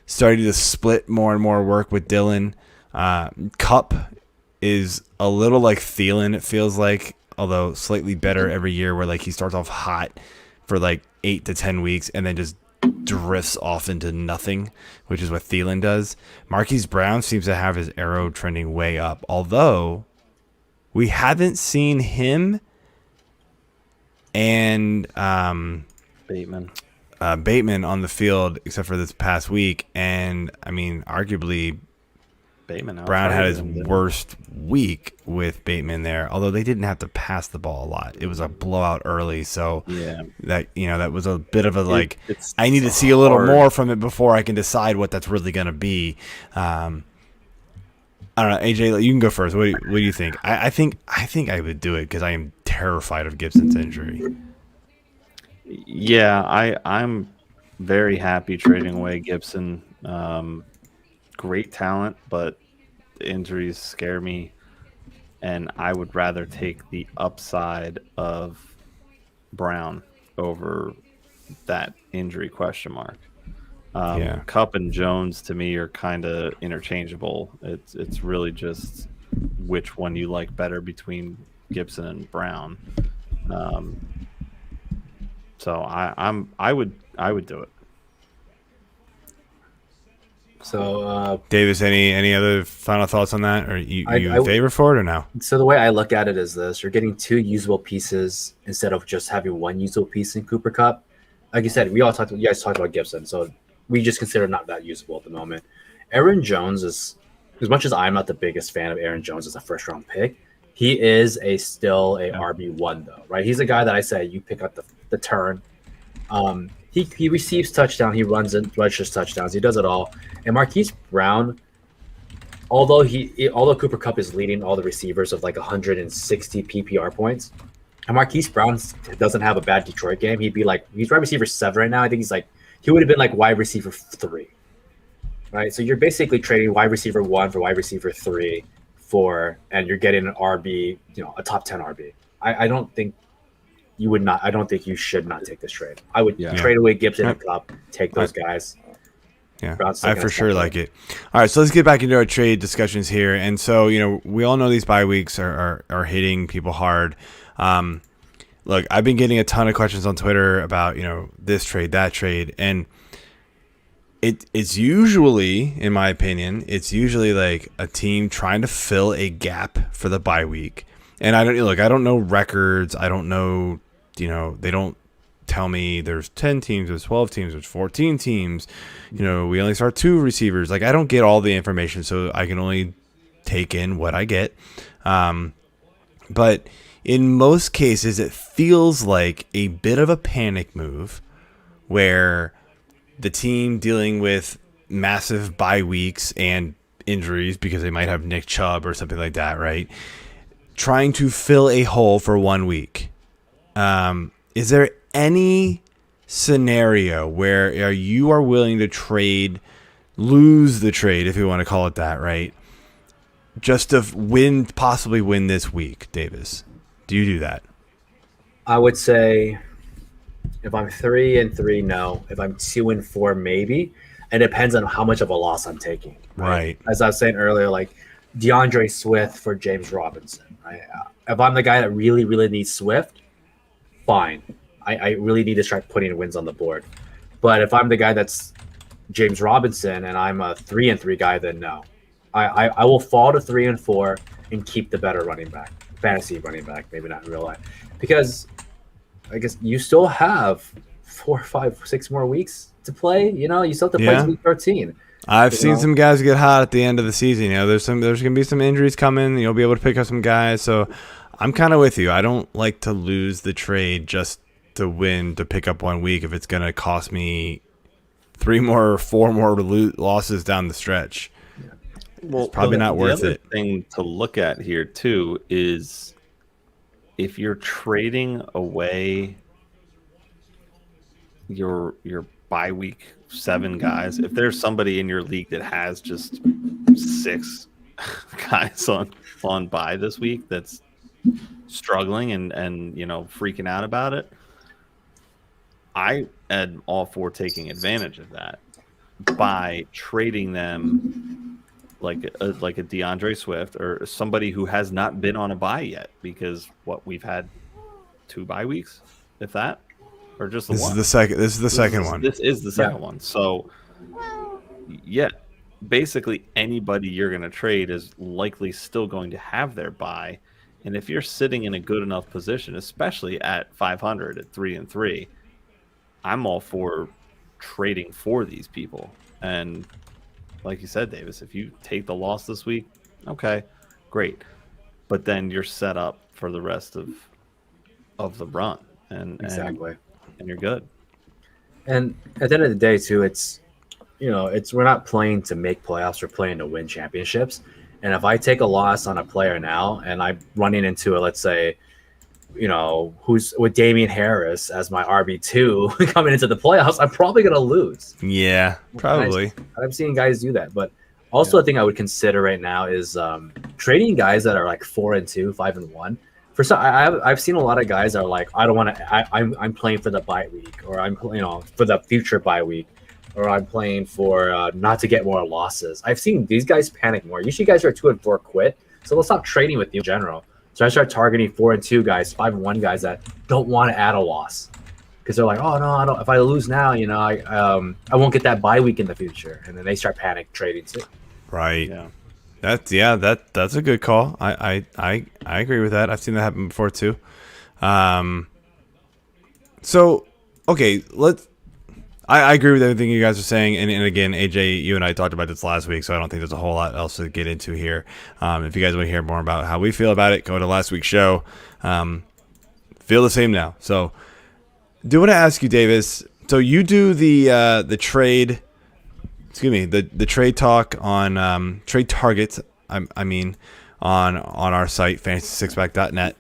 starting to split more and more work with Dylan. Kupp is a little like Thielen, it feels like, although slightly better every year, where like he starts off hot for like 8 to 10 weeks and then just drifts off into nothing, which is what Thielen does. Marquise Brown seems to have his arrow trending way up, although we haven't seen him and Bateman on the field except for this past week. And I mean, arguably, Brown had his worst week with Bateman there, although they didn't have to pass the ball a lot. It was a blowout early, so that was a bit of a I need to see a little more from it before I can decide what that's really going to be. I don't know, AJ, you can go first. What do you think? I think I would do it because I am terrified of Gibson's injury. Yeah, I'm very happy trading away Gibson. Great talent, but the injuries scare me, and I would rather take the upside of Brown over that injury question mark. Kupp and Jones to me are kind of interchangeable. It's really just which one you like better between Gibson and Brown. So I would do it. So, Davis, any other final thoughts on that? Or you in favor for it or no? So the way I look at it is this: you're getting 2 usable pieces instead of just having 1 usable piece in Cooper Kupp. Like you said, you guys talked about Gibson, so we just consider not that usable at the moment. Aaron Jones is, as much as I'm not the biggest fan of Aaron Jones as a first-round pick, he is still a RB1 though, right? He's a guy that I say you pick up the turn. He receives touchdown, he runs and rushes touchdowns, he does it all. And Marquise Brown, although Cooper Kupp is leading all the receivers of like 160 PPR points, and Marquise Brown doesn't have a bad Detroit game, he's wide receiver 7 right now. I think he would have been like wide receiver 3, right? So you're basically trading wide receiver 1 for wide receiver 3 and you're getting an RB, a top 10 RB. I don't think you should not take this trade. I would trade away Gibson and Kupp, take those guys. Yeah, I for sure like it. All right, so let's get back into our trade discussions here. And so, we all know these bye weeks are hitting people hard. Look, I've been getting a ton of questions on Twitter about, this trade, that trade. And it's usually, in my opinion, like a team trying to fill a gap for the bye week. And I don't know records. I don't know, they don't tell me there's 10 teams, there's 12 teams, there's 14 teams. We only start 2 receivers. Like, I don't get all the information, so I can only take in what I get. But in most cases, it feels like a bit of a panic move where the team dealing with massive bye weeks and injuries because they might have Nick Chubb or something like that, right? Trying to fill a hole for 1 week. Is there any scenario where you are willing to lose the trade, if you want to call it that, right? Just to possibly win this week, Davis? Do you do that? I would say if I'm 3-3, no. If I'm 2-4, maybe. It depends on how much of a loss I'm taking. Right. As I was saying earlier, like DeAndre Swift for James Robinson. Right? If I'm the guy that really, really needs Swift, fine. I really need to start putting wins on the board. But if I'm the guy that's James Robinson and I'm a 3-3 guy, then no. I will fall to 3-4 and keep the better running back, fantasy running back, maybe not in real life, because I guess you still have 4, 5, 6 more weeks to play. You still have to play week 13. I've seen some guys get hot at the end of the season. There's going to be some injuries coming. You'll be able to pick up some guys. So I'm kind of with you. I don't like to lose the trade just to win, to pick up 1 week if it's going to cost me 3 more or 4 more losses down the stretch. Well, it's probably not worth it. The other thing to look at here too is if you're trading away your bye week 7 guys, if there's somebody in your league that has just 6 guys on bye this week that's struggling and freaking out about it, I am all for taking advantage of that by trading them like a DeAndre Swift or somebody who has not been on a bye yet, because we've had 2 bye weeks, if that, or just the one. This is the second one. This is the second one. So yeah, basically anybody you're going to trade is likely still going to have their bye. And if you're sitting in a good enough position, especially at 500 at 3-3, I'm all for trading for these people. And like you said, Davis, if you take the loss this week, okay, great. But then you're set up for the rest of the run, and you're good. And at the end of the day, too, it's we're not playing to make playoffs. We're playing to win championships. And if I take a loss on a player now, and I'm running into let's say, who's with Damian Harris as my RB2 coming into the playoffs, I'm probably going to lose. Yeah, probably. I've seen guys do that. But also a thing I would consider right now is trading guys that are like 4-2, 5-1. For some, I've seen a lot of guys that are like, I don't want to. I'm playing for the bye week, or I'm for the future bye week, or I'm playing for not to get more losses. I've seen these guys panic more. Usually, guys who are 2-4 quit. So let's stop trading with you in general. So I start targeting 4-2 guys, 5-1 guys that don't want to add a loss, because they're like, oh no, I don't. If I lose now, I won't get that bye week in the future, and then they start panic trading too. Right. Yeah. That's a good call. I agree with that. I've seen that happen before too. So okay, I agree with everything you guys are saying, and again, AJ, you and I talked about this last week, so I don't think there's a whole lot else to get into here. If you guys want to hear more about how we feel about it, go to last week's show. Feel the same now. So, do want to ask you, Davis? So you do the trade. Excuse me, the trade talk on trade targets. I mean, on our site, fantasy6pack.net.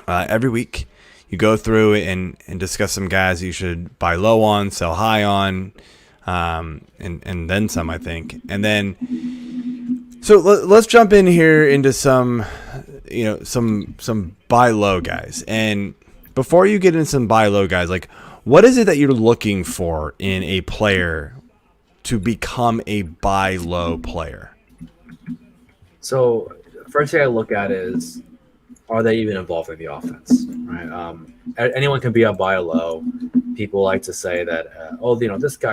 Every week, you go through and discuss some guys you should buy low on, sell high on, and then some, I think. And then, so let's jump in here into some buy low guys. And before you get into some buy low guys, like, what is it that you're looking for in a player to become a buy low player? So first thing I look at is, are they even involved in the offense? Right. Anyone can be a buy low. People like to say that,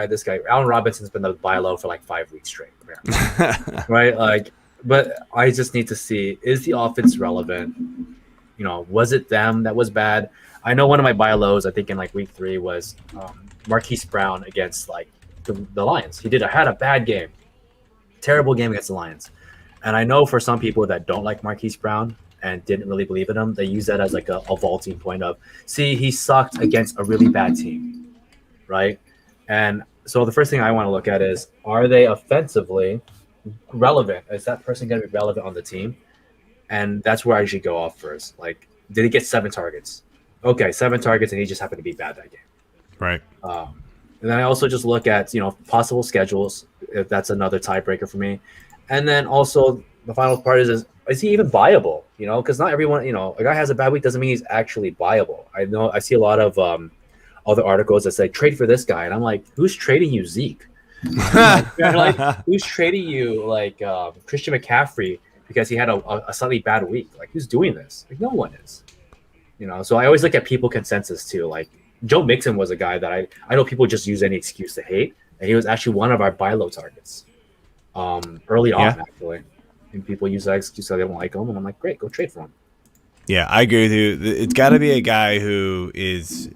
this guy, Allen Robinson's been the buy low for like 5 weeks straight. Right. Like, but I just need to see, is the offense relevant? Was it them that was bad? I know one of my buy lows, I think in like week 3, was Marquise Brown against like the Lions. He had a bad game, terrible game against the Lions. And I know for some people that don't like Marquise Brown and didn't really believe in him, they use that as like a vaulting point of, see, he sucked against a really bad team, right? And So the first thing I want to look at is, are they offensively relevant? Is that person going to be relevant on the team? And that's where I should go off first. Like, did he get 7 targets? Okay, 7 targets, and he just happened to be bad that game. Right. And then I also just look at, possible schedules, if that's another tiebreaker for me. And then also the final part is he even viable? Because not everyone, a guy has a bad week doesn't mean he's actually viable. I see a lot of other articles that say trade for this guy, and I'm like, who's trading you Zeke? Who's trading you Christian McCaffrey because he had a slightly bad week? Like, who's doing this? Like, no one is. So I always look at people consensus too. Like, Joe Mixon was a guy that I know people just use any excuse to hate, and he was actually one of our buy low targets early on, actually. And people use that excuse so they don't like him, and I'm like, great, go trade for him. Yeah, I agree with you. It's got to be a guy who is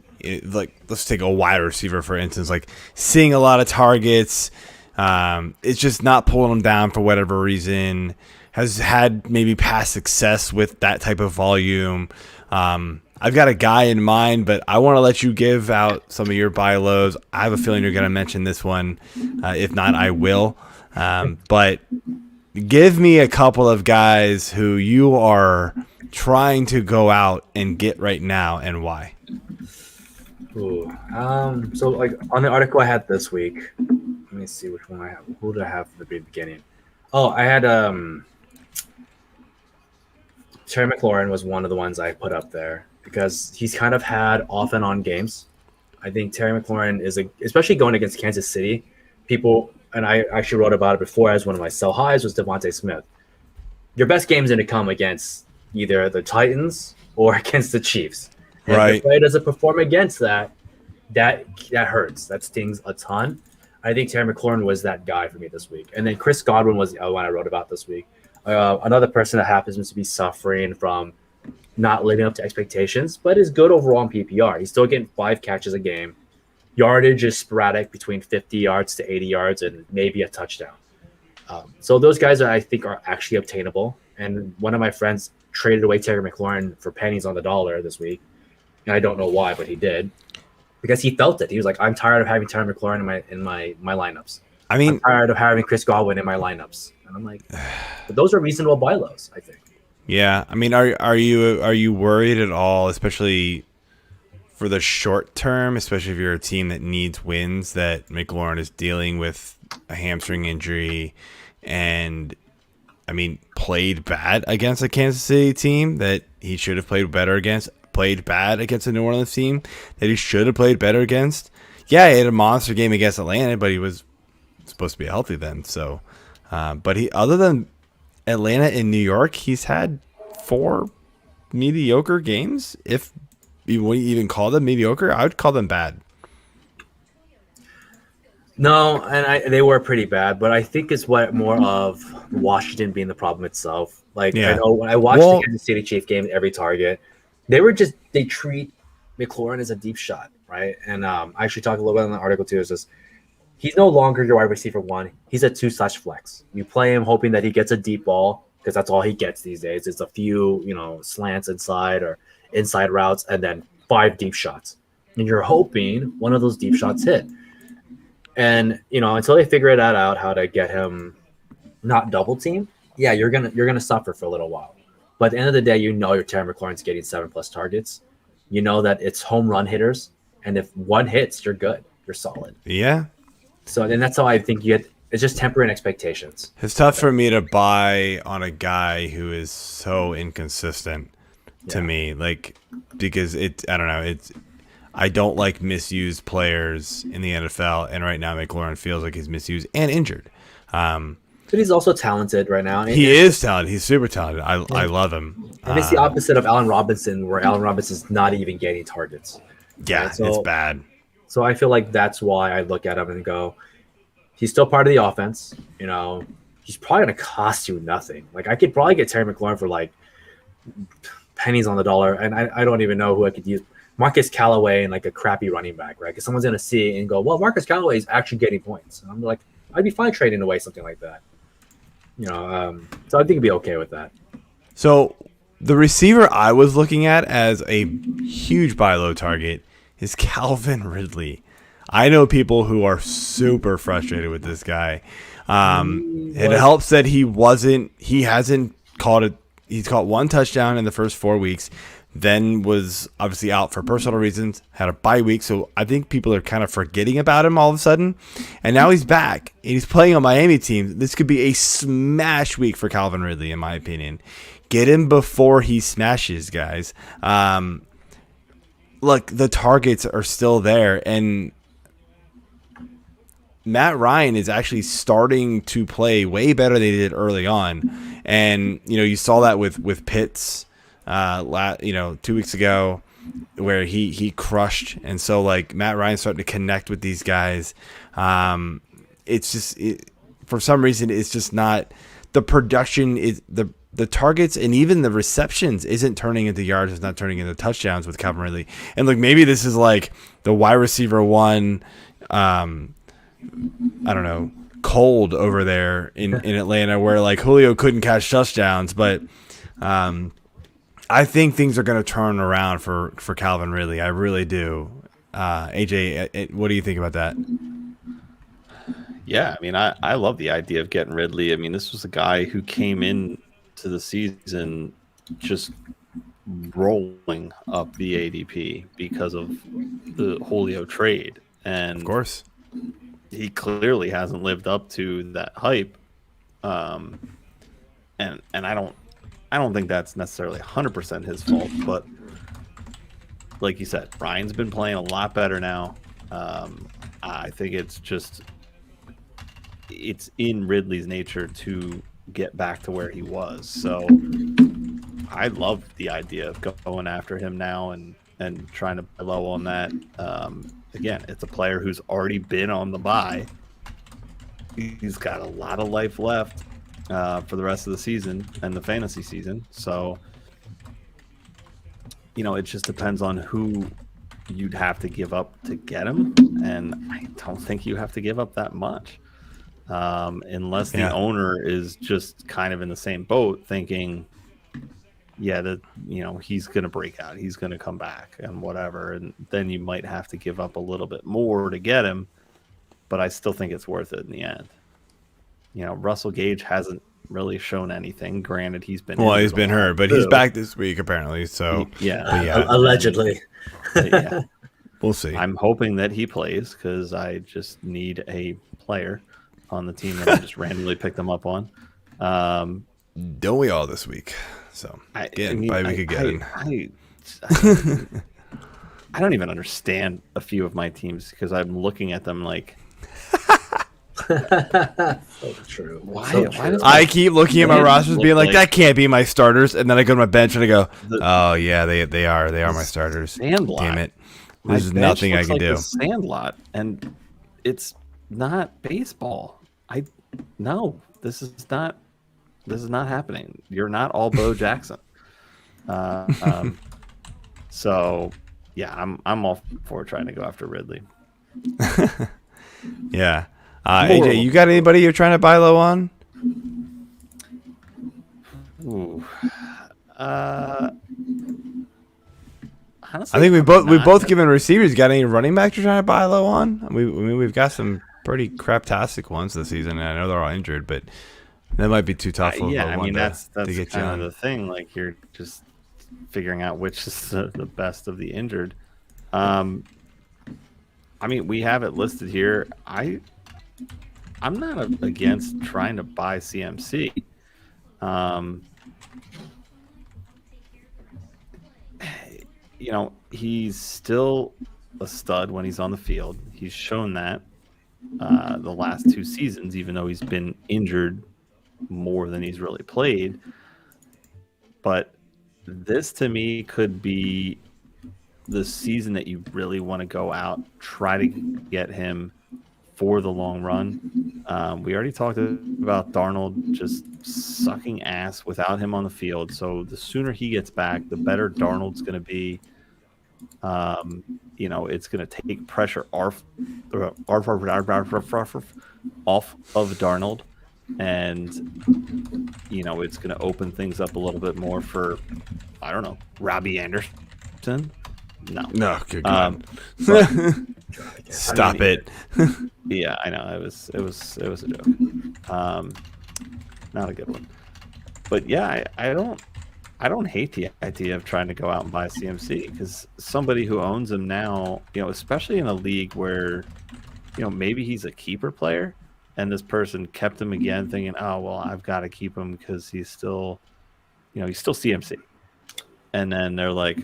let's take a wide receiver for instance, like seeing a lot of targets. It's just not pulling him down for whatever reason. Has had maybe past success with that type of volume. I've got a guy in mind, but I want to let you give out some of your buy lows. I have a feeling you're going to mention this one. If not, I will. But give me a couple of guys who you are trying to go out and get right now and why. Ooh. So like on the article I had this week, let me see which one I have. Who did I have from the very beginning? Oh, I had Terry McLaurin was one of the ones I put up there because he's kind of had off and on games. I think Terry McLaurin is especially going against Kansas City. People, and I actually wrote about it before as one of my sell highs was Devontae Smith. Your best game is going to come against either the Titans or against the Chiefs. And right. if the player doesn't perform against that hurts. That stings a ton. I think Terry McLaurin was that guy for me this week. And then Chris Godwin was the other one I wrote about this week. Another person that happens to be suffering from not living up to expectations, but is good overall in PPR. He's still getting 5 catches a game. Yardage is sporadic between 50 yards to 80 yards and maybe a touchdown. So those guys I think are actually obtainable. And one of my friends traded away Terry McLaurin for pennies on the dollar this week. And I don't know why, but he did. Because he felt it. He was like, I'm tired of having Terry McLaurin in my lineups. I'm tired of having Chris Godwin in my lineups. And I'm like, but those are reasonable buy lows, I think. Yeah. I mean, are you worried at all, especially for the short term, especially if you're a team that needs wins, that McLaurin is dealing with a hamstring injury and, I mean, played bad against a Kansas City team that he should have played better against, played bad against a New Orleans team that he should have played better against? Yeah, he had a monster game against Atlanta, but he was supposed to be healthy then. So, but he, other than Atlanta and New York, he's had 4 mediocre games. If you even call them mediocre, I would call them bad. No, and they were pretty bad, but I think it's more of Washington being the problem itself. Like, I know when I watched the Kansas City Chief game, every target, they treat McLaurin as a deep shot, right? And I actually talked a little bit in the article too. Is just he's no longer your wide receiver 1. He's a 2/flex. You play him hoping that he gets a deep ball because that's all he gets these days. It's a few, slants inside or inside routes, and then 5 deep shots. And you're hoping one of those deep shots hit. And until they figure that out, how to get him not double team, yeah, you're gonna suffer for a little while. But at the end of the day, your Terry McLaurin's getting 7+ targets. You know that it's home run hitters, and if one hits, you're good. You're solid. Yeah. So then that's how I think it's just tempering expectations. It's tough for me to buy on a guy who is so inconsistent to me, because I don't know. I don't like misused players in the NFL, and right now McLaurin feels like he's misused and injured. But he's also talented right now. He is talented. He's super talented. I love him. And it's the opposite of Allen Robinson, where Allen Robinson's not even getting targets. Yeah, right? So, it's bad. So I feel like that's why I look at him and go, he's still part of the offense. He's probably going to cost you nothing. Like, I could probably get Terry McLaurin for pennies on the dollar, and I don't even know who I could use. Marcus Callaway and a crappy running back, right? Because someone's going to see it and go, well, Marcus Callaway is actually getting points. And I'm like, I'd be fine trading away something like that. So I think it'd be okay with that. So the receiver I was looking at as a huge buy low target is Calvin Ridley. I know people who are super frustrated with this guy. It helps that he hasn't caught it. He's caught one touchdown in the first 4 weeks, then was obviously out for personal reasons, had a bye week. So I think people are kind of forgetting about him all of a sudden. And now he's back and he's playing on Miami team. This could be a smash week for Calvin Ridley, in my opinion. Get him before he smashes, guys. Look, the targets are still there, and Matt Ryan is actually starting to play way better than he did early on. And, you saw that with Pitts, 2 weeks ago, where he crushed. And so, like, Matt Ryan's starting to connect with these guys. It's just, for some reason, it's just not, the production is, the targets and even the receptions isn't turning into yards. It's not turning into touchdowns with Calvin Ridley. And look, maybe this is like the wide receiver one, I don't know, cold over there in Atlanta, where like Julio couldn't catch touchdowns. But I think things are going to turn around for Calvin Ridley. I really do. AJ, what do you think about that? Yeah, I mean, I love the idea of getting Ridley. I mean, this was a guy who came in to the season just rolling up the ADP because of the Julio trade. And of course, he clearly hasn't lived up to that hype. And I don't think that's necessarily 100% his fault, but like you said, Ryan's been playing a lot better now. I think it's in Ridley's nature to get back to where he was. So I love the idea of going after him now and trying to buy low on that. Again, it's a player who's already been on the bye. He's got a lot of life left for the rest of the season and the fantasy season. So, it just depends on who you'd have to give up to get him. And I don't think you have to give up that much. Unless the owner is just kind of in the same boat, thinking, he's going to break out, he's going to come back and whatever, and then you might have to give up a little bit more to get him. But I still think it's worth it in the end. Russell Gage hasn't really shown anything. Granted, he's been hurt, but he's back this week apparently. So allegedly. Yeah, we'll see. I'm hoping that he plays because I just need a player on the team that I just randomly picked them up on. Don't we all this week? So again, by Week-Ageddon. I don't even understand a few of my teams because I'm looking at them like. So true. Why does I keep looking at my rosters, being like, that can't be my starters, and then I go to my bench and I go, oh yeah, they are my starters. Sandlot. Damn it! There's nothing I can do. Sandlot, and it's not baseball. No, this is not happening. You're not all Bo Jackson. So yeah, I'm all for trying to go after Ridley. Yeah. AJ, you got anybody you're trying to buy low on? Ooh. Honestly, I think we've both given receivers. Got any running backs you're trying to buy low on? We've got some pretty craptastic ones this season, and I know they're all injured, but that might be too tough. That's to get kind of the thing. Like, you're just figuring out which is the best of the injured. We have it listed here. I'm not against trying to buy CMC. He's still a stud when he's on the field. He's shown that the last 2 seasons, even though he's been injured more than he's really played. But this, to me, could be the season that you really want to go out, try to get him for the long run. We already talked about Darnold just sucking ass without him on the field. So the sooner he gets back, the better Darnold's going to be. It's going to take pressure off of Darnold, and it's going to open things up a little bit more for, I don't know, Robbie Anderson. No, good God. Stop it. Yeah, I know. It was a joke. Not a good one. But yeah, I don't hate the idea of trying to go out and buy CMC, because somebody who owns him now, especially in a league where, maybe he's a keeper player, and this person kept him again, thinking, oh well, I've got to keep him because he's still CMC, and then they're like,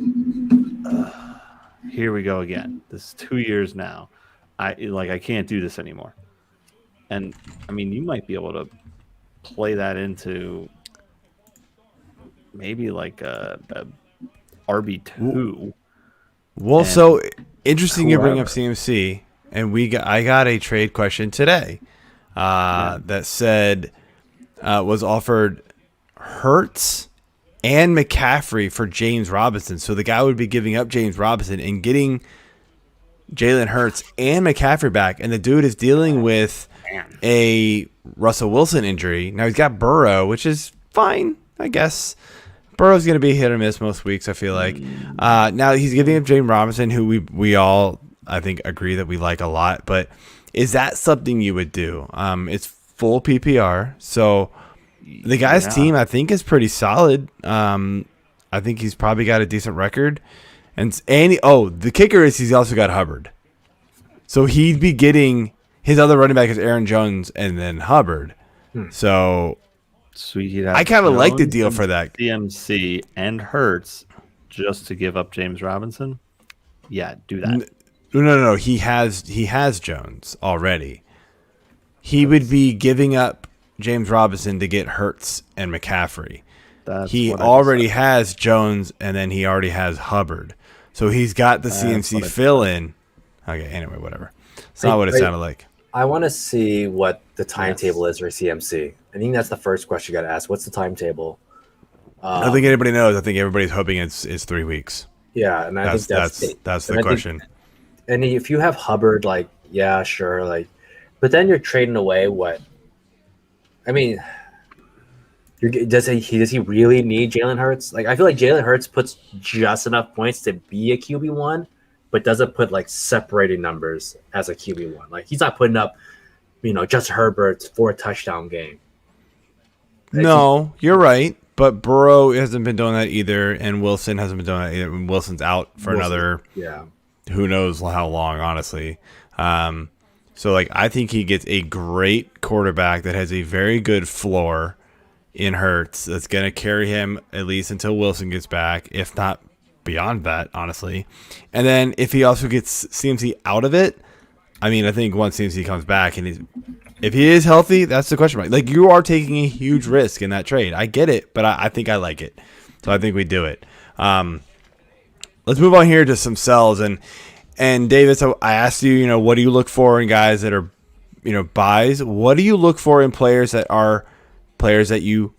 here we go again. This is 2 years now. I can't do this anymore. And I mean, you might be able to play that into maybe like a RB2. Well, so interesting you bring up whoever. CMC, and I got a trade question today that said was offered Hurts and McCaffrey for James Robinson. So the guy would be giving up James Robinson and getting Jalen Hurts and McCaffrey back, and the dude is dealing with a Russell Wilson injury. Now he's got Burrow, which is fine, I guess. Burrow's going to be hit or miss most weeks, I feel like. Now he's giving up James Robinson, who we all, I think, agree that we like a lot. But is that something you would do? It's full PPR, so the guy's team, I think, is pretty solid. I think he's probably got a decent record. And the kicker is he's also got Hubbard. So he'd be getting his other running back is Aaron Jones and then Hubbard. So Sweet. I kind of like the deal for that. CMC and Hurts just to give up James Robinson. Yeah, do that. No. He has Jones already. He would be giving up James Robinson to get Hurts and McCaffrey. He already has Jones, and then he already has Hubbard. So he's got the CMC fill-in. Okay, anyway, whatever. It's not what it sounded like. I want to see what the timetable is for CMC. I think that's the first question you got to ask. What's the timetable? I don't think anybody knows. I think everybody's hoping it's 3 weeks. Yeah, and I think that's the question. And if you have Hubbard, like, yeah, sure, like, but then you're trading away what? I mean, does he really need Jalen Hurts? Like, I feel like Jalen Hurts puts just enough points to be a QB1, but doesn't put like separating numbers as a QB1. Like, he's not putting up, just Herbert's 4-touchdown game. No, you're right. But Burrow hasn't been doing that either, and Wilson hasn't been doing that either. Wilson's out for another, who knows how long, honestly. So, like, I think he gets a great quarterback that has a very good floor in Hurts that's going to carry him at least until Wilson gets back, if not beyond that, honestly. And then if he also gets CMC out of it, I mean, I think once CMC comes back and if he is healthy, that's the question mark. Like, you are taking a huge risk in that trade. I get it, but I think I like it. So I think we do it. Let's move on here to some sells. And David, so I asked you, what do you look for in guys that are, buys? What do you look for in players that you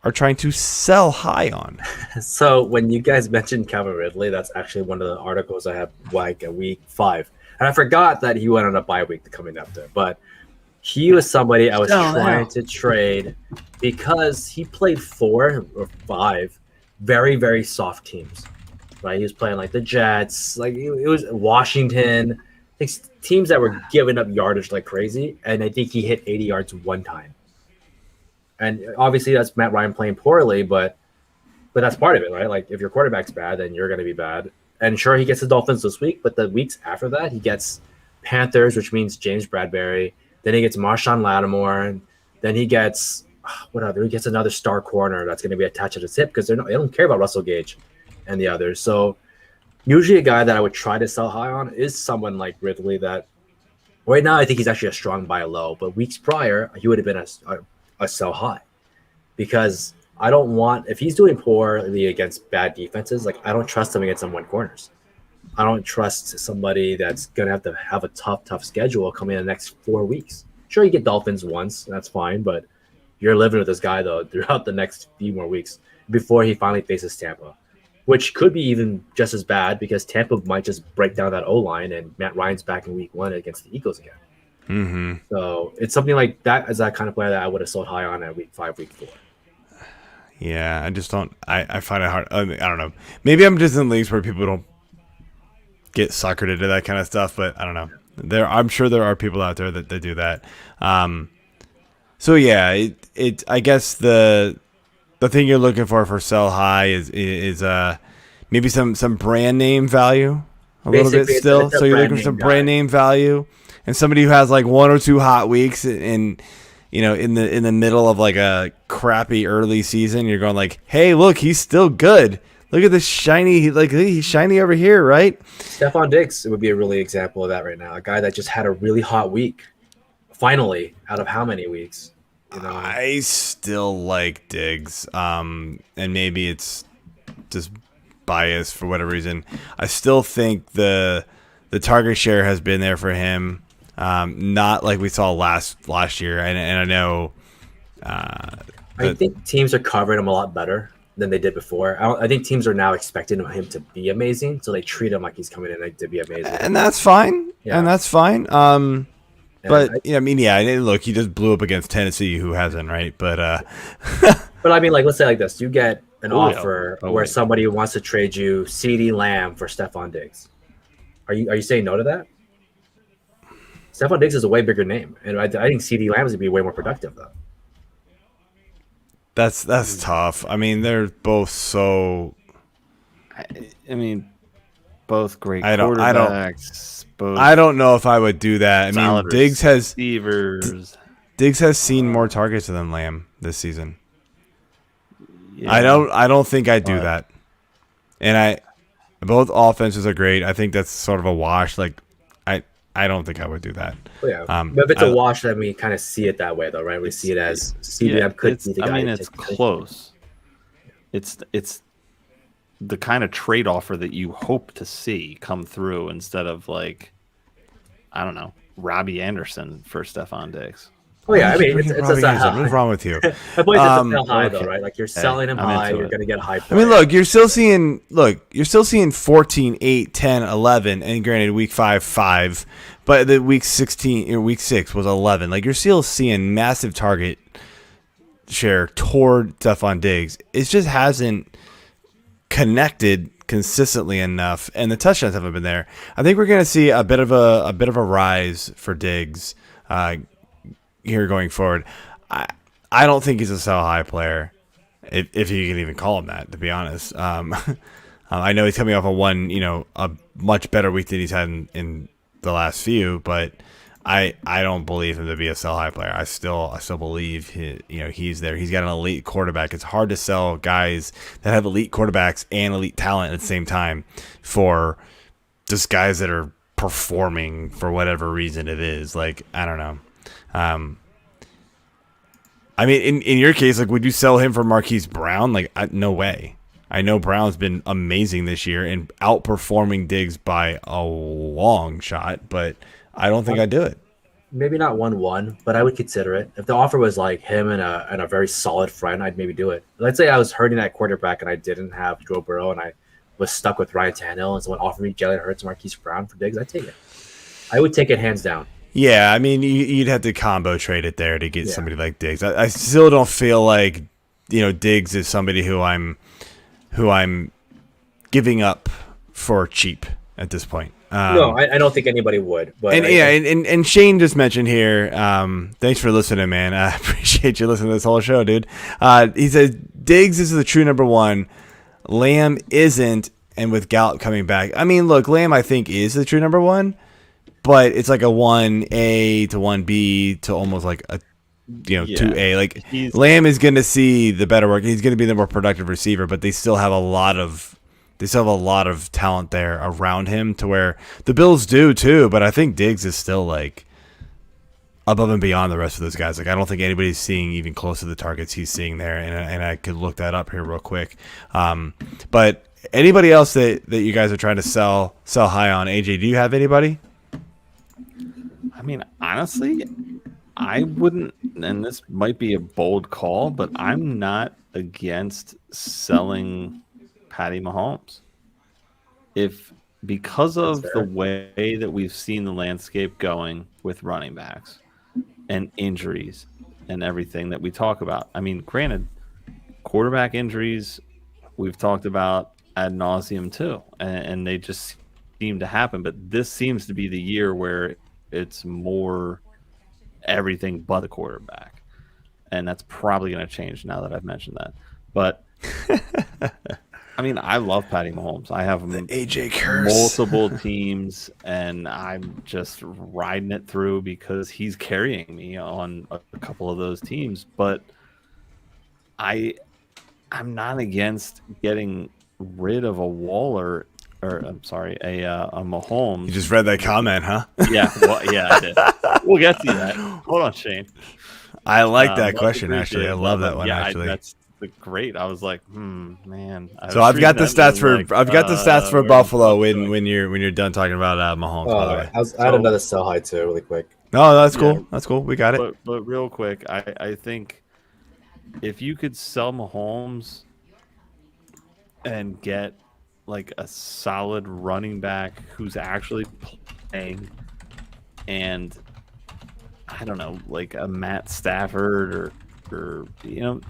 are trying to sell high on? So when you guys mentioned Calvin Ridley, that's actually one of the articles I have like a week 5. And I forgot that he went on a bye week coming up there. But he was somebody I was trying to trade because he played 4 or 5 very, very soft teams. Right? He was playing like the Jets, like it was Washington, teams that were giving up yardage like crazy. And I think he hit 80 yards one time. And obviously that's Matt Ryan playing poorly, but that's part of it, right? Like, if your quarterback's bad, then you're going to be bad. And sure, he gets the Dolphins this week, but the weeks after that, he gets Panthers, which means James Bradbury. Then he gets Marshawn Lattimore. Then he gets He gets another star corner that's going to be attached to his hip because they don't care about Russell Gage and the others. So usually a guy that I would try to sell high on is someone like Ridley that right now I think he's actually a strong buy low, but weeks prior, he would have been a sell high because I don't want, if he's doing poorly against bad defenses, like I don't trust him against some one corners. I don't trust somebody that's going to have a tough schedule coming in the next 4 weeks. Sure, you get Dolphins once, that's fine, but you're living with this guy, though, throughout the next few more weeks before he finally faces Tampa, which could be even just as bad because Tampa might just break down that O-line and Matt Ryan's back in week 1 against the Eagles again. Mm-hmm. So it's something like that is that kind of player that I would have sold high on at week 5, week 4. Yeah, I just don't. I find it hard. I don't know. Maybe I'm just in leagues where people don't get suckered into that kind of stuff, but I don't know. I'm sure there are people out there that do that. So yeah, I guess the thing you're looking for sell high is maybe some brand name value a little bit still. So you're looking for some brand name value and somebody who has like 1 or 2 hot weeks in the middle of like a crappy early season. You're going like, hey, look, he's still good. Look at this shiny, like he's shiny over here, right? Stephon Diggs would be a really example of that right now. A guy that just had a really hot week. Finally, out of how many weeks? I still like Diggs, and maybe it's just bias for whatever reason. I still think the target share has been there for him, not like we saw last year. And I know. I think teams are covering him a lot better than they did before. I think teams are now expecting him to be amazing, so they treat him like he's coming in to be amazing, and that's fine. Yeah. And that's fine. But look, he just blew up against Tennessee, who hasn't, right? But but I mean, like, let's say like this: you get an offer where somebody wants to trade you CeeDee Lamb for Stephon Diggs. Are you saying no to that? Stephon Diggs is a way bigger name, and I think CeeDee Lamb is going to be way more productive though. That's tough. I mean, they're both so. I mean, both great quarterbacks. I don't know if I would do that. I mean, Diggs has seen more targets than Lamb this season. Yeah. I don't think I'd do that. And both offenses are great. I think that's sort of a wash. Like I don't think I would do that. Yeah, but if it's a wash, then we kind of see it that way, though, right? We see it as CDM could be the guy. I mean, it's close. It's the kind of trade offer that you hope to see come through instead of like, I don't know, Robbie Anderson for Stephon Diggs. Oh yeah, I mean, it's a high. What's wrong with you? The point is it's a sell high though, right? Like you're selling him high, you're going to get high price. I mean, look, you're still seeing 14, 8, 10, 11, and granted week 5, but the week 16 or week 6 was 11. Like you're still seeing massive target share toward Stephon Diggs. It just hasn't connected consistently enough, and the touchdowns haven't been there. I think we're going to see a bit of a rise for Diggs here going forward. I don't think he's a sell high player, if you can even call him that, to be honest. I know he's coming off a much better week than he's had in the last few, but I don't believe him to be a sell high player. I still believe he's there. He's got an elite quarterback. It's hard to sell guys that have elite quarterbacks and elite talent at the same time for just guys that are performing for whatever reason it is. Like, I don't know. I mean, in your case, like, would you sell him for Marquise Brown? Like, no way. I know Brown's been amazing this year and outperforming Diggs by a long shot, but I don't think I'd do it. Maybe not 1-1, but I would consider it. If the offer was like him and a very solid friend, I'd maybe do it. Let's say I was hurting at quarterback and I didn't have Joe Burrow and I was stuck with Ryan Tannehill and someone offered me Jalen Hurts and Marquise Brown for Diggs, I'd take it. I would take it hands down. Yeah, I mean, you'd have to combo trade it there to get somebody like Diggs. I still don't feel like Diggs is somebody who I'm giving up for cheap at this point. No, I don't think anybody would. But and Shane just mentioned here. Thanks for listening, man. I appreciate you listening to this whole show, dude. He says Diggs is the true number one. Lamb isn't, and with Gallup coming back, I mean, look, Lamb I think is the true number one. But it's like a 1A to 1B to almost like a 2A. Like Lamb is going to see the better work. He's going to be the more productive receiver, but they still have a lot of talent there around him to where the Bills do too. But I think Diggs is still like above and beyond the rest of those guys. Like I don't think anybody's seeing even close to the targets he's seeing there, and I could look that up here real quick. But anybody else that you guys are trying to sell high on? AJ, do you have anybody? I mean, honestly, I wouldn't, and this might be a bold call, but I'm not against selling Patty Mahomes. Because of the way that we've seen the landscape going with running backs and injuries and everything that we talk about. I mean, granted, quarterback injuries we've talked about ad nauseum too, and they just seem to happen, but this seems to be the year where it's more everything but the quarterback. And that's probably going to change now that I've mentioned that. But I mean, I love Patty Mahomes. I have him AJ curse. multiple teams, and I'm just riding it through because he's carrying me on a couple of those teams. But I'm not against getting rid of a Waller, or I'm sorry, a Mahomes. You just read that comment, huh? Yeah, I did. We'll get to that. Hold on, Shane. I like that question, actually. I love that one, yeah, actually. That's great. I was like, man. So I've got the stats for Buffalo when you're done talking about Mahomes. By the way, I had another sell high too, really quick. No, that's cool. Yeah. That's cool. We got it. But real quick, I think if you could sell Mahomes and get like a solid running back who's actually playing, and I don't know, like a Matt Stafford or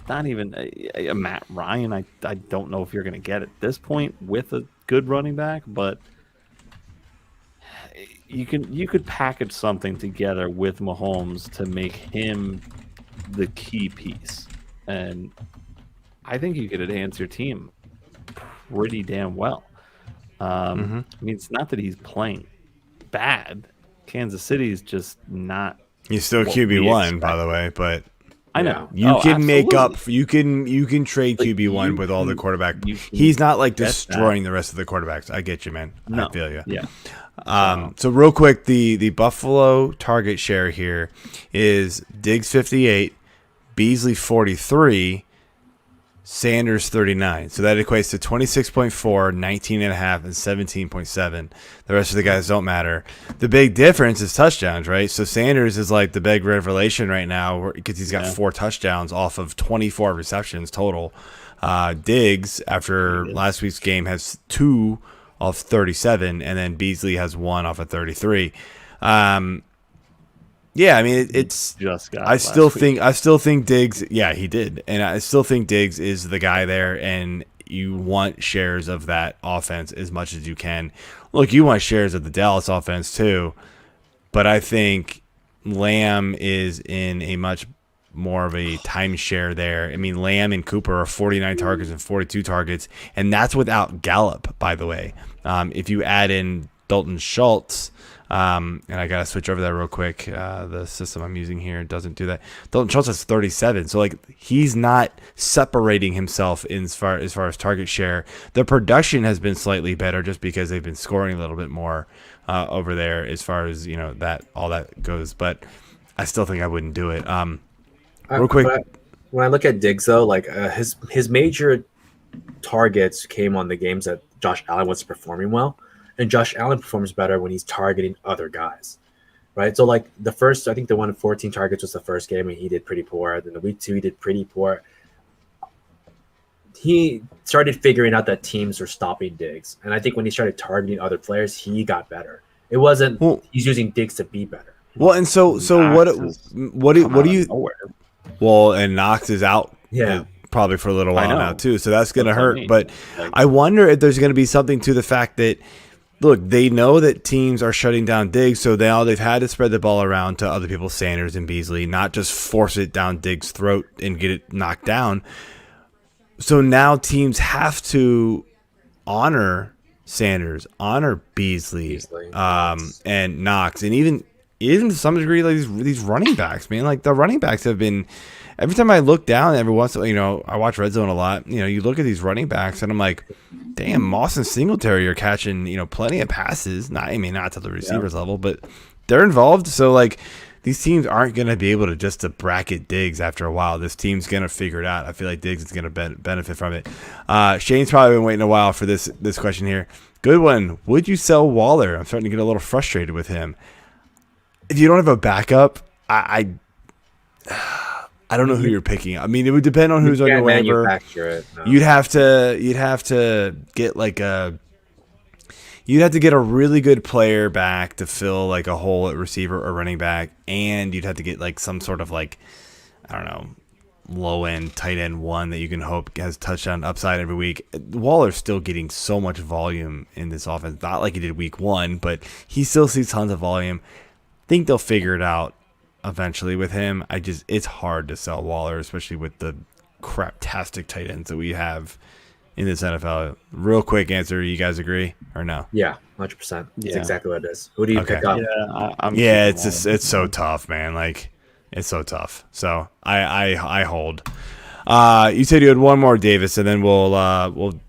not even a Matt Ryan. I don't know if you're going to get at this point with a good running back, but you could package something together with Mahomes to make him the key piece, and I think you could enhance your team pretty damn well. I mean, it's not that he's playing bad. Kansas City is just not. He's still QB1, by the way, but I know you can make up. You can trade QB1 with all the quarterback. He's not like destroying the rest of the quarterbacks. I get you, man. No. I feel you. Yeah. So real quick, the Buffalo target share here is Diggs 58, Beasley 43, Sanders 39. So that equates to 26.4, 19.5, and 17.7. The rest of the guys don't matter. The big difference is touchdowns, right? So Sanders is like the big revelation right now because he's got 4 touchdowns off of 24 receptions total. Diggs, after last week's game, has 2 off 37, and then Beasley has 1 off of 33. Yeah, I mean it's. I still think Diggs. Yeah, he did, and I still think Diggs is the guy there, and you want shares of that offense as much as you can. Look, you want shares of the Dallas offense too, but I think Lamb is in a much more of a timeshare there. I mean, Lamb and Cooper are 49 targets and 42 targets, and that's without Gallup, by the way. If you add in Dalton Schultz. And I gotta switch over that real quick. The system I'm using here doesn't do that. Dalton Schultz has 37, so like he's not separating himself as far as target share. The production has been slightly better just because they've been scoring a little bit more over there as far as that all that goes. But I still think I wouldn't do it. Real quick, when I look at Diggs though, like his major targets came on the games that Josh Allen was performing well. And Josh Allen performs better when he's targeting other guys, right? So, like the first, I think the one 14 targets was the first game, and he did pretty poor. Then the week 2, he did pretty poor. He started figuring out that teams were stopping Diggs, and I think when he started targeting other players, he got better. It wasn't he's using Diggs to be better. Well, and so what do you? Nowhere. Well, and Knox is out. Yeah. Probably for a little while now too, so that's going to hurt. But I wonder if there's going to be something to the fact that. Look, they know that teams are shutting down Diggs, so they've had to spread the ball around to other people, Sanders and Beasley, not just force it down Diggs' throat and get it knocked down. So now teams have to honor Sanders, honor Beasley, and Knox, and even to some degree, like these running backs, man. Like the running backs have been. Every time I look down, every once in a while, I watch Red Zone a lot. You look at these running backs, and I'm like, damn, Moss and Singletary are catching, plenty of passes. Not to the receivers level, but they're involved. So, like, these teams aren't going to be able to bracket Diggs after a while. This team's going to figure it out. I feel like Diggs is going to benefit from it. Shane's probably been waiting a while for this question here. Good one. Would you sell Waller? I'm starting to get a little frustrated with him. If you don't have a backup, I don't know who you're picking. I mean, it would depend on who's on your waiver. No. You'd have to get a really good player back to fill like a hole at receiver or running back, and you'd have to get like some sort of like, I don't know, low end tight end one that you can hope has touchdown upside every week. Waller's still getting so much volume in this offense, not like he did week 1, but he still sees tons of volume. Think they'll figure it out eventually with him. It's hard to sell Waller, especially with the craptastic tight ends that we have in this NFL. Real quick answer, you guys agree or no? Yeah, 100%. That's Yeah. exactly what it is. Who do you pick up? Yeah, It's so tough, man. Like, it's so tough. So I hold. You said you had one more, Davis, and then we'll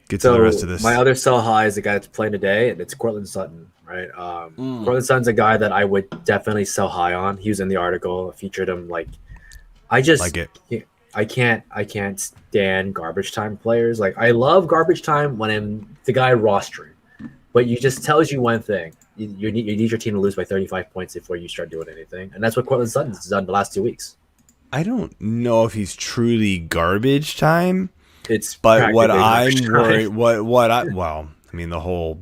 get to the rest of this. My other sell high is the guy that's playing today, and it's Cortland Sutton, right? Cortland Sutton's a guy that I would definitely sell high on. He was in the article, featured him. I can't stand garbage time players. Like, I love garbage time when I'm the guy rostering, but you just tells you one thing: you need your team to lose by 35 points before you start doing anything, and that's what Cortland Sutton's done the last 2 weeks. I don't know if he's truly garbage time. It's But what practically I'm garbage time. worried, the whole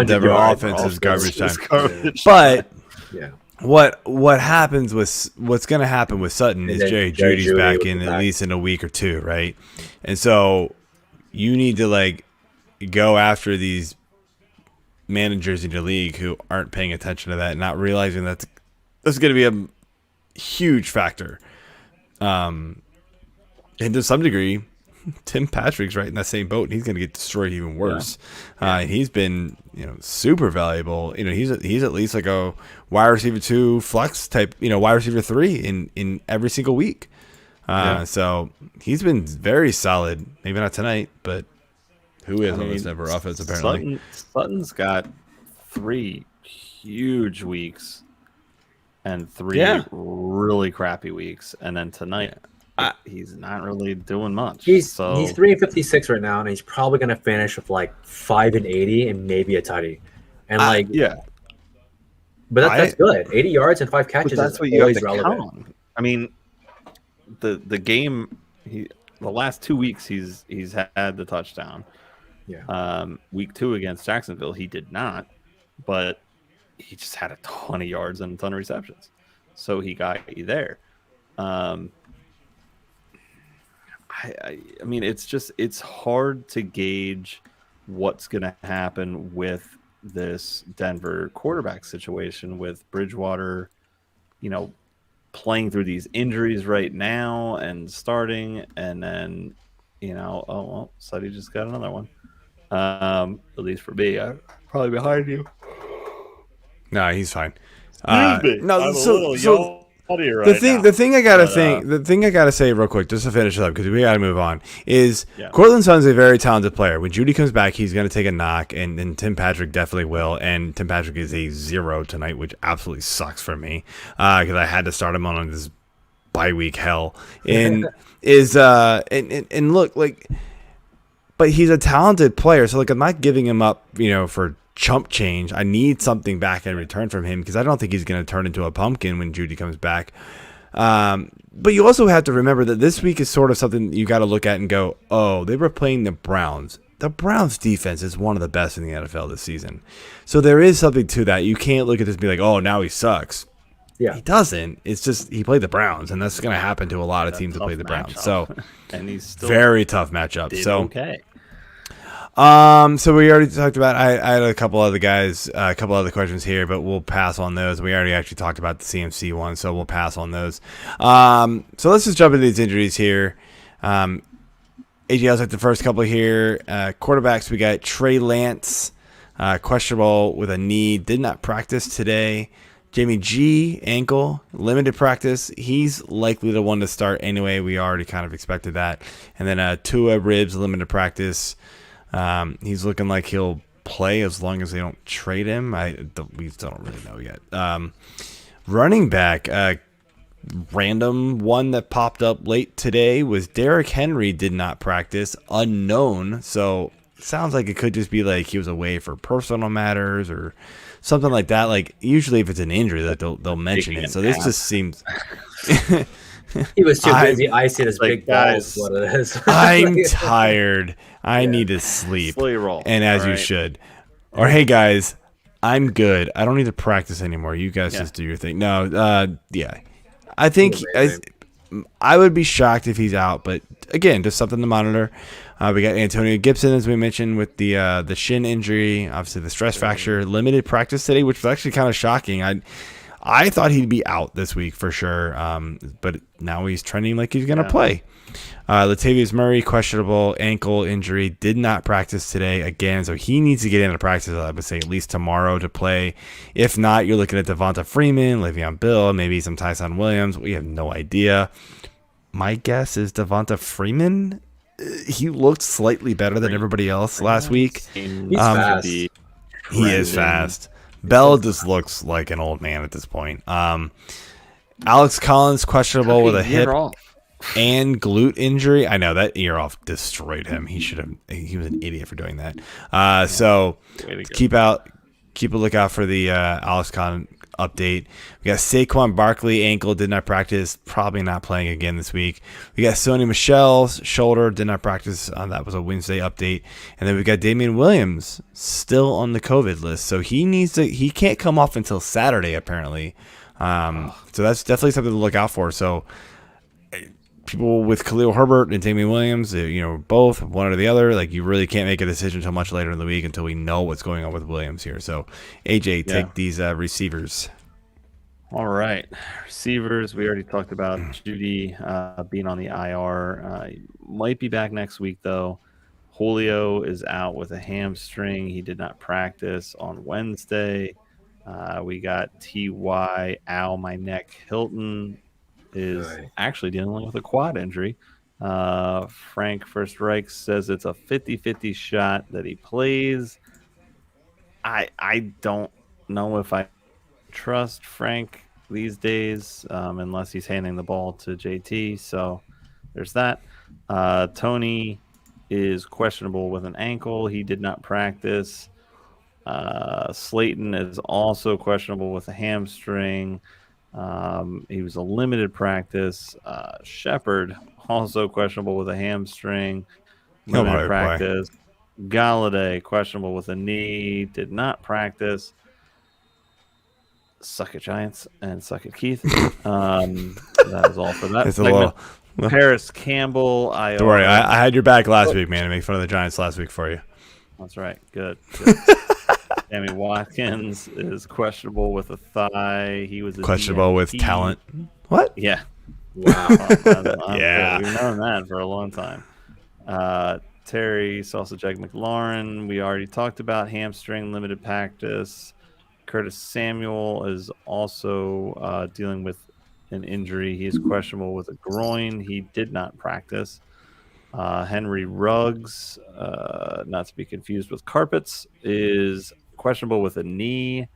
Denver offense is garbage time. But Yeah. what happens with what's going to happen with Sutton And is then Jerry Jerry Judy's Jeudy back will be in at back. least in a week or two, right? And so you need to go after these managers in your league who aren't paying attention to that, not realizing that's going to be a huge factor. And to some degree, Tim Patrick's right in that same boat, and he's going to get destroyed even worse. And he's been, super valuable. He's at least like a wide receiver 2 flex type, wide receiver 3 in every single week. So he's been very solid. Maybe not tonight, but who is on this Denver offense apparently? Sutton's got 3 huge weeks and 3 really crappy weeks, and then tonight he's not really doing much. He's so 356 right now, and he's probably going to finish with 5 and 80 and maybe a tutty. And but that's good. 80 yards and 5 catches. That's is what you have always to relevant. count on. I mean, the game. The last 2 weeks he's had the touchdown. Yeah. Week 2 against Jacksonville he did not, but he just had a ton of yards and a ton of receptions, so he got you there. I mean, it's hard to gauge what's going to happen with this Denver quarterback situation with Bridgewater, playing through these injuries right now and starting, and then, Suddy just got another one. At least for me, I'm probably behind you. No, he's fine. The thing I gotta say real quick, just to finish it up, because we gotta move on, is Cortland Sutton's a very talented player. When Judy comes back, he's gonna take a knock, and Tim Patrick definitely will. And Tim Patrick is a 0 tonight, which absolutely sucks for me, because I had to start him on this bye week hell. And and look, but he's a talented player, so I'm not giving him up, for chump change. I need something back in return from him, because I don't think he's going to turn into a pumpkin when Judy comes back. But you also have to remember that this week is sort of something you got to look at and go, oh, they were playing the Browns. The Browns defense is one of the best in the NFL this season. So there is something to that. You can't look at this and be like, oh, now he sucks. Yeah, he doesn't. It's just he played the Browns, and that's going to happen to a lot of teams that play the Browns. So and he's still very tough matchup. So okay. So we already talked about. I had a couple other guys, a couple other questions here, but we'll pass on those. We already actually talked about the CMC one, so we'll pass on those. So let's just jump into these injuries here. AGL's like the first couple here. Quarterbacks, we got Trey Lance, questionable with a knee, did not practice today. Jamie G, ankle, limited practice. He's likely the one to start anyway. We already kind of expected that. And then Tua, ribs, limited practice. He's looking like he'll play as long as they don't trade him. We still don't really know yet. Running back, random one that popped up late today was Derrick Henry did not practice, unknown. So sounds like it could just be like he was away for personal matters or something like that. Like usually if it's an injury that they'll mention it. So this just seems he was too busy icing his big balls. What it is. I'm tired. I need to sleep. Roll. And as you should. Or hey guys, I'm good. I don't need to practice anymore. You guys just do your thing. No, yeah. I think I would be shocked if he's out, but again, just something to monitor. We got Antonio Gibson, as we mentioned, with the shin injury, obviously the stress fracture, limited practice today, which was actually kind of shocking. I thought he'd be out this week for sure, but now he's trending like he's going to play. Latavius Murray, questionable ankle injury, did not practice today again, so he needs to get into practice, I would say, at least tomorrow to play. If not, you're looking at Devonta Freeman, Le'Veon Bell, maybe some Tyson Williams. We have no idea. My guess is Devonta Freeman. He looked slightly better than everybody else last week. He's fast. He is fast. Bell just looks like an old man at this point. Alex Collins, questionable with a hip and glute injury. I know that ear off destroyed him. He was an idiot for doing that. So keep a lookout for the Alex Collins update. We got Saquon Barkley, ankle, did not practice, probably not playing again this week. We got Sony Michel's shoulder, did not practice. That was a Wednesday update. And then we got Damian Williams still on the COVID list, so he can't come off until Saturday apparently. So that's definitely something to look out for. So people with Khalil Herbert and Damian Williams, both one or the other, like you really can't make a decision until much later in the week until we know what's going on with Williams here. So AJ, take these receivers. All right, receivers. We already talked about Judy being on the IR. Might be back next week though. Julio is out with a hamstring. He did not practice on Wednesday. We got T.Y. Al My Neck Hilton is actually dealing with a quad injury. Frank First Reich says it's a 50-50 shot that he plays. I don't know if I trust Frank these days, unless he's handing the ball to JT. So there's that. Tony is questionable with an ankle. He did not practice. Slayton is also questionable with a hamstring. He was a limited practice. Shepard also questionable with a hamstring, limited practice. Galladay questionable with a knee, did not practice. Suck it, Giants, and suck it, Keith. That was all for that it's segment. Paris Campbell. Don't worry, I had your back last week, man. I made fun of the Giants last week for you. That's right. Good. Sammy Watkins is questionable with a thigh. He was questionable with talent. What? Yeah. Wow. Yeah. We've known that for a long time. Terry Sausage Egg McLaurin. We already talked about hamstring, limited practice. Curtis Samuel is also dealing with an injury. He is questionable with a groin. He did not practice. Henry Ruggs, not to be confused with Carpets, is questionable with a knee.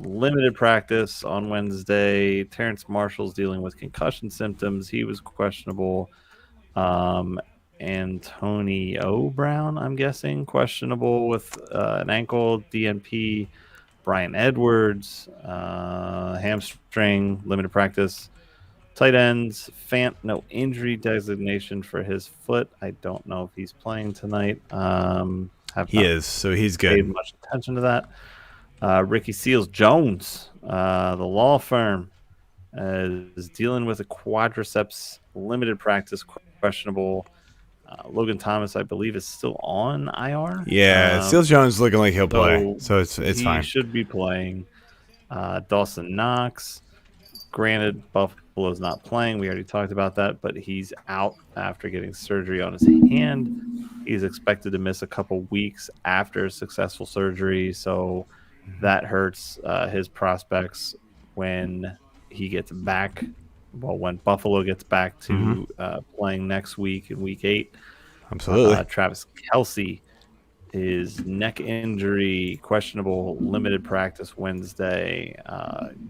Limited practice on Wednesday. Terrence Marshall's dealing with concussion symptoms. He was questionable. Antonio Brown, I'm guessing, questionable with an ankle, DNP. Brian Edwards, hamstring, limited practice. Tight ends, Fant, no injury designation for his foot. I don't know if he's playing tonight. He is, so he's good. Paid much attention to that. Ricky Seals Jones, the law firm, is dealing with a quadriceps, limited practice, questionable. Logan Thomas, I believe, is still on IR. Yeah, Seals Jones looking like he'll play, so it's fine. He should be playing. Dawson Knox, granted, Buffalo's not playing. We already talked about that, but he's out after getting surgery on his hand. He's expected to miss a couple weeks after successful surgery, so that hurts his prospects when he gets back. Well, when Buffalo gets back to playing next week in Week 8. Absolutely. Travis Kelce, his neck injury, questionable, limited practice Wednesday.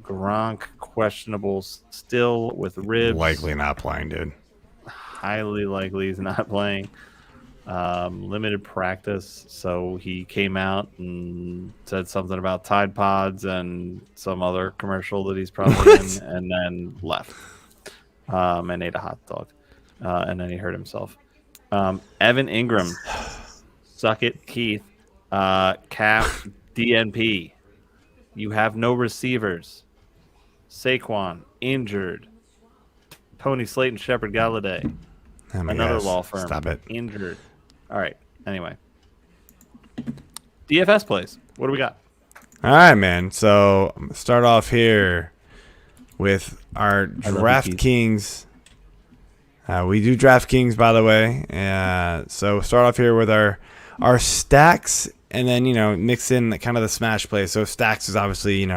Gronk, questionable still with ribs. Likely not playing, dude. Highly likely he's not playing. Limited practice, so he came out and said something about Tide Pods and some other commercial that he's probably in, and then left and ate a hot dog, and then he hurt himself. Evan Ingram, suck it, Keith. Calf DNP. You have no receivers. Saquon injured. Tony Slayton, Shepard Galladay. Oh my Another gosh, law firm. Stop it. Injured. All right. Anyway. DFS plays. What do we got? All right, man. So I'm gonna start off here with our DraftKings. We do DraftKings, by the way. So start off here with our stacks, and then mix in kind of the smash play. So stacks is obviously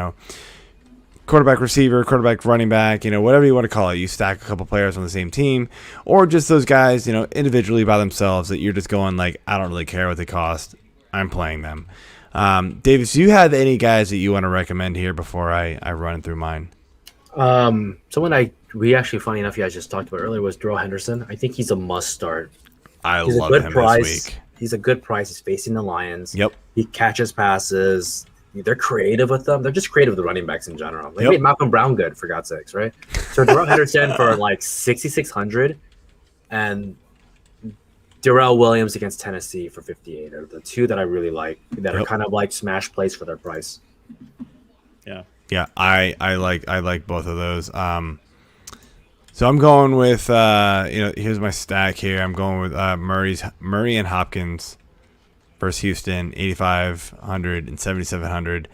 quarterback, receiver, quarterback, running back, whatever you want to call it. You stack a couple players on the same team, or just those guys, individually by themselves that you're just going like, I don't really care what they cost. I'm playing them. Davis, do you have any guys that you want to recommend here before I run through mine? Someone we actually, funny enough, you guys just talked about earlier was Darrell Henderson. I think he's a must start. He's love him this week. He's a good price. He's facing the Lions. Yep. He catches passes. They're creative with them. They're just creative with the running backs in general. They made Malcolm Brown good, for God's sakes, right? So Darrell Henderson for like 6,600, and Darrell Williams against Tennessee for 58 are the two that I really like. That are kind of like smash plays for their price. Yeah, I like both of those. So I'm going with here's my stack here. I'm going with Murray and Hopkins versus Houston, 8,500 and 7,700.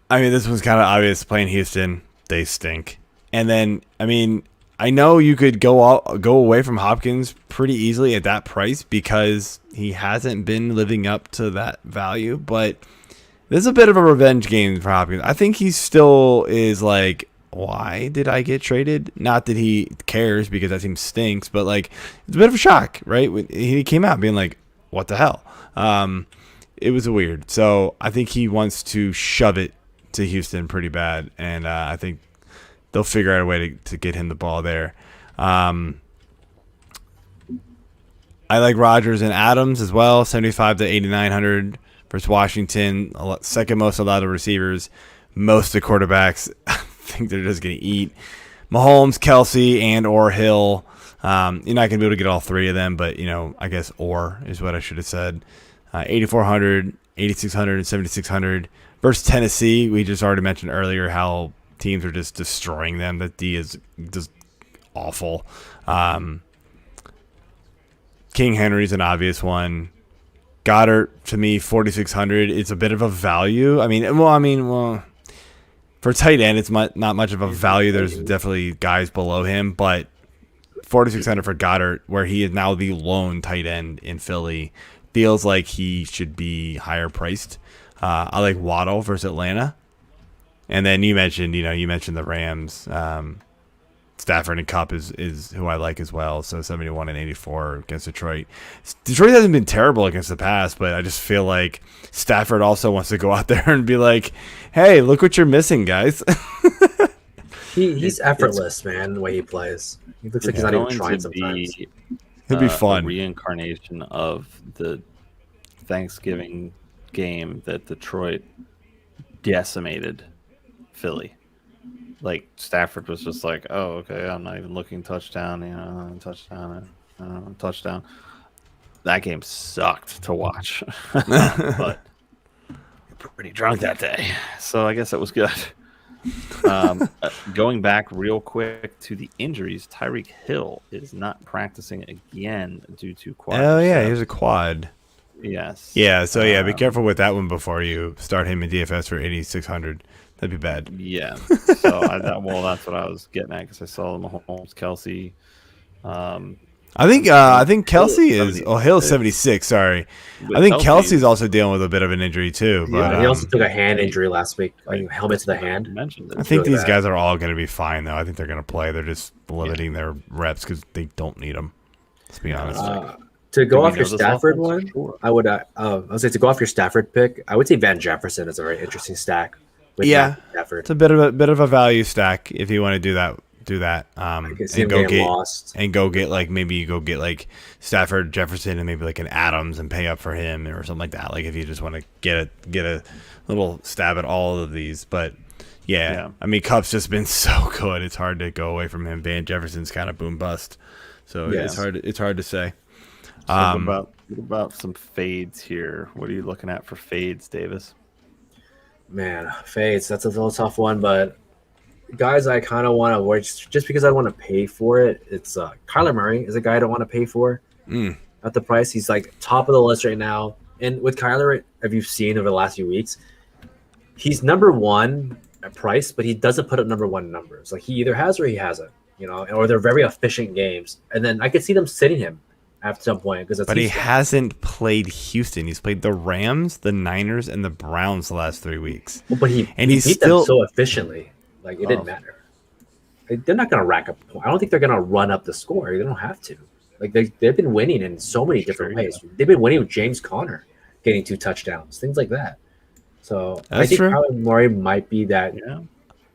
I mean, this one's kind of obvious. Playing Houston, they stink. And then, I mean, I know you could go away from Hopkins pretty easily at that price because he hasn't been living up to that value. But this is a bit of a revenge game for Hopkins. I think he still is like, why did I get traded? Not that he cares because that team stinks, but like it's a bit of a shock, right? He came out being like, what the hell? It was weird. So I think he wants to shove it to Houston pretty bad, and I think they'll figure out a way to get him the ball there. I like Rodgers and Adams as well, 75 to 8,900 versus Washington. Second most allowed of receivers. Most of the quarterbacks, I think they're just going to eat. Mahomes, Kelsey, and or Hill. You're not going to be able to get all three of them, but, I guess or is what I should have said. 8,400, 8,600, and 7,600. Versus Tennessee, we just already mentioned earlier how teams are just destroying them. That D is just awful. King Henry's an obvious one. Goddard, to me, 4,600. It's a bit of a value. For tight end, it's not much of a value. There's definitely guys below him, but 4,600 for Goddard, where he is now the lone tight end in Philly, feels like he should be higher priced. I like Waddle versus Atlanta, and then you mentioned the Rams. Stafford and Kupp is who I like as well. So 71 and 84 against Detroit. Detroit hasn't been terrible against the pass, but I just feel like Stafford also wants to go out there and be like, "Hey, look what you're missing, guys." He's effortless, man. The way he plays, he looks like he's not even trying sometimes. He'll be fun. A reincarnation of the Thanksgiving game that Detroit decimated Philly. Like Stafford was just like, oh, okay, I'm not even looking touchdown, touchdown. That game sucked to watch, but pretty drunk that day, so I guess it was good. Going back real quick to the injuries, Tyreek Hill is not practicing again due to quad. Oh yeah, he has a quad. Yes. Yeah, so be careful with that one before you start him in DFS for 8,600. That'd be bad. Yeah. So that's what I was getting at because I saw Mahomes, Kelsey. I think Kelsey is. Oh, Hill's 76. Sorry, I think Kelsey's also dealing with a bit of an injury too. But yeah, he also took a hand injury last week. Like helmet to the hand. I think these guys are all going to be fine though. I think they're going to play. They're just limiting their reps because they don't need them. Let's be honest. To go off your Stafford one, I would. I would say to go off your Stafford pick, I would say Van Jefferson is a very interesting stack. Yeah, it's a bit of a value stack if you want to do that. And go get like maybe you go get like Stafford, Jefferson, and maybe like an Adams and pay up for him or something like that. Like if you just want to get a little stab at all of these, but yeah. I mean, Kupp's just been so good. It's hard to go away from him. Van Jefferson's kind of boom bust, so it's hard to say. What about some fades here? What are you looking at for fades, Davis? Man, fades. That's a little tough one, but guys I kind of want to watch just because I want to pay for it. It's Kyler Murray is a guy I don't want to pay for at the price. He's like top of the list right now. And with Kyler, have you seen over the last few weeks? He's number one at price, but he doesn't put up number one numbers. Like he either has or he hasn't, or they're very efficient games. And then I could see them sitting him at some point because. But he hasn't played Houston. He's played the Rams, the Niners, and the Browns the last 3 weeks. Well, but he beat them so efficiently. Like it didn't matter. They're not going to rack up. I don't think they're going to run up the score. They don't have to. Like they've been winning in so many different ways. Yeah. They've been winning with James Conner getting 2 touchdowns, things like that. So I think Kyler Murray might be that. Yeah.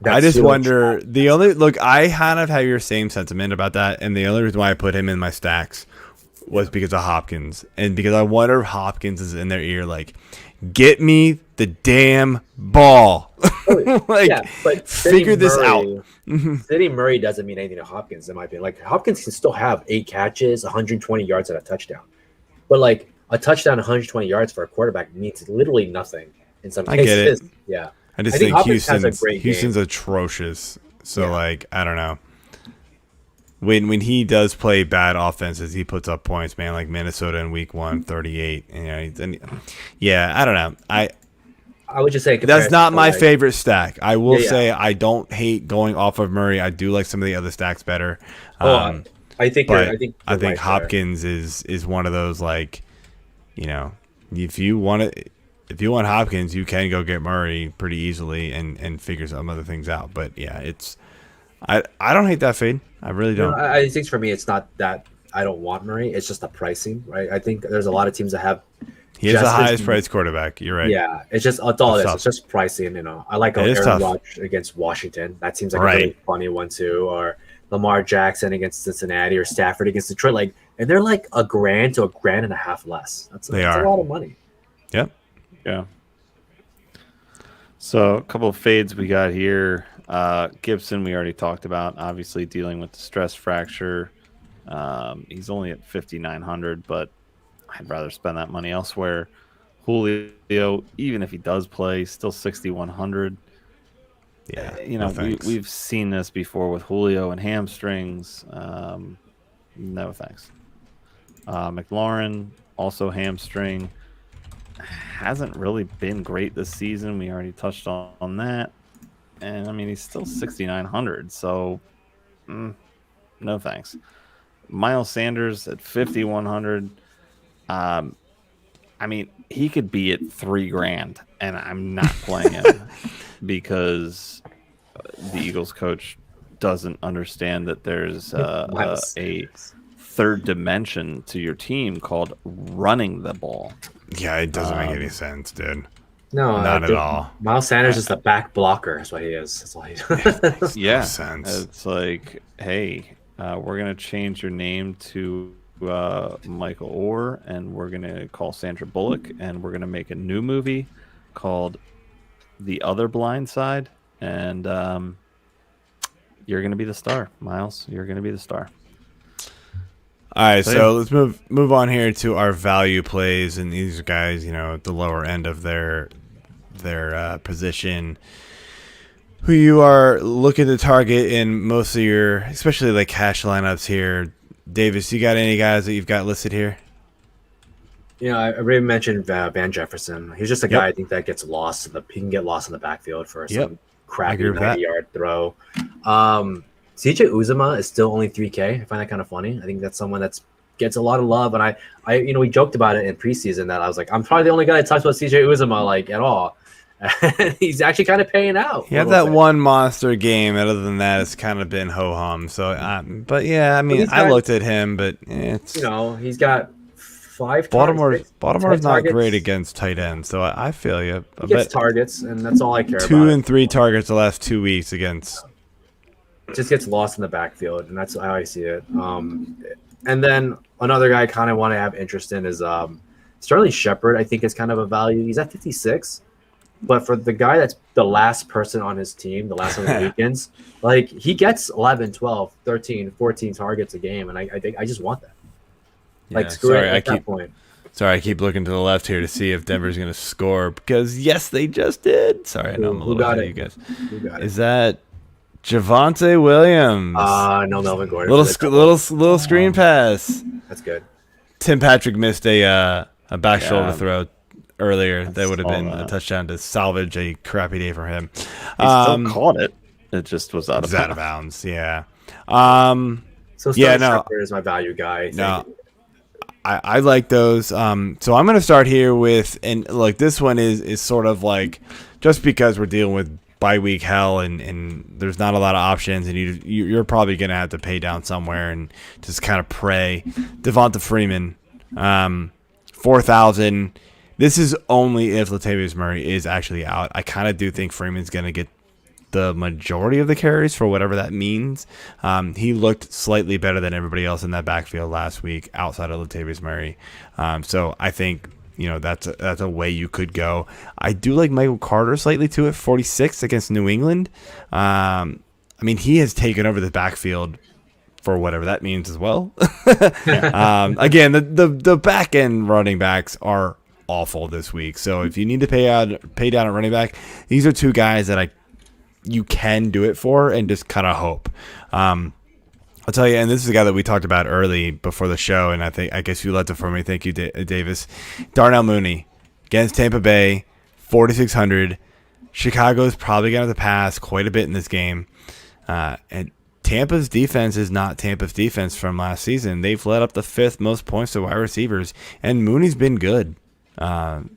I just wonder. I kind of have your same sentiment about that, and the only reason why I put him in my stacks was because of Hopkins, and because I wonder if Hopkins is in their ear like, get me the damn ball. But figure this out. Sitting Murray doesn't mean anything to Hopkins, in my opinion. Like Hopkins can still have 8 catches, 120 yards, and a touchdown. But like a touchdown, 120 yards for a quarterback means literally nothing in some cases. I get it. Yeah. I think Houston's atrocious. So I don't know. When he does play bad offenses, he puts up points, man, like Minnesota in week 1, 38. I don't know. I would just say that's not my favorite stack. I will say I don't hate going off of Murray. I do like some of the other stacks better. I think Hopkins is one of those if you want Hopkins, you can go get Murray pretty easily and figure some other things out. But I don't hate that fade. I really don't. I think for me, it's not that I don't want Murray. It's just the pricing, right? I think there's a lot of teams that have. He is the highest priced quarterback. You're right. Yeah, it's all it is. It's just pricing. I like Aaron Rodgers against Washington. That seems like a really funny one too. Or Lamar Jackson against Cincinnati, or Stafford against Detroit. And they're like $1,000 to $1,500 less. That's a lot of money. Yep. Yeah. So a couple of fades we got here. Gibson, we already talked about, obviously dealing with the stress fracture. He's only at 5,900, but I'd rather spend that money elsewhere. Julio, even if he does play, still 6,100. Yeah, we've seen this before with Julio and hamstrings. No thanks. McLaurin, also hamstring. Hasn't really been great this season. We already touched on that. And, he's still 6,900. So, no thanks. Miles Sanders at 5,100. He could be at $3,000, and I'm not playing him because the Eagles coach doesn't understand that there's a third dimension to your team called running the ball. Yeah, it doesn't make any sense, dude. No, not at all. Miles Sanders is the back blocker. Is what he is. That's all he does. Yeah, sense. It's like, hey, we're gonna change your name to Michael Orr, and we're gonna call Sandra Bullock, and we're gonna make a new movie called The Other Blind Side, and you're gonna be the star, Miles. You're gonna be the star. All right, so let's move on here to our value plays, and these guys, at the lower end of their position, who you are looking to target in most of your, especially like cash lineups here. Davis, you got any guys that you've got listed here? I already mentioned Van Jefferson. He's just a guy I think that gets lost. He can get lost in the backfield for some crappy 90-yard throw. CJ Uzomah is still only 3K. I find that kind of funny. I think that's someone that gets a lot of love, and I we joked about it in preseason that I was like, I'm probably the only guy that talks about CJ Uzomah at all. And he's actually kind of paying out. He had that one monster game. Other than that, it's kind of been ho hum. So, but yeah, I looked at him, but it's he's got 5. Baltimore's not great against tight ends, so I feel you. He gets targets, and that's all I care about. 2 and 3 targets the last 2 weeks against. Just gets lost in the backfield, and that's how I see it. And then another guy I kind of want to have interest in is Sterling Shepard. I think is kind of a value. He's at 56, but for the guy that's the last person on his team, the last of the weekends, he gets 11, 12, 13, 14 targets a game, and I think I just want that. Screw it at that point. Sorry, I keep looking to the left here to see if Denver's going to score because yes, they just did. Sorry, I know I'm a little ahead of you guys. Who got is that Javonte Williams. No Melvin Gordon. Little screen pass. That's good. Tim Patrick missed a back shoulder throw earlier. That would have been a touchdown to salvage a crappy day for him. He still caught it. It just was out of bounds. Yeah. So Shepard is my value guy. I like those. So I'm going to start here with, and like this one is sort of like, just because we're dealing with bye week hell and there's not a lot of options, and you're probably going to have to pay down somewhere and just kind of pray. Devonta Freeman, 4,000. This is only if Latavius Murray is actually out. I kind of do think Freeman's going to get the majority of the carries for whatever that means. He looked slightly better than everybody else in that backfield last week outside of Latavius Murray. So I think, that's a way you could go. I do like Michael Carter slightly too at 46 against New England. He has taken over the backfield for whatever that means as well. Again, the back end running backs are awful this week. So if you need to pay down at running back, these are two guys that you can do it for and just kind of hope. I'll tell you, and this is a guy that we talked about early before the show, and I guess you left it for me. Thank you, Davis. Darnell Mooney against Tampa Bay, 4,600. Chicago's probably going to have to pass quite a bit in this game. And Tampa's defense is not Tampa's defense from last season. They've led up the 5th most points to wide receivers, and Mooney's been good. And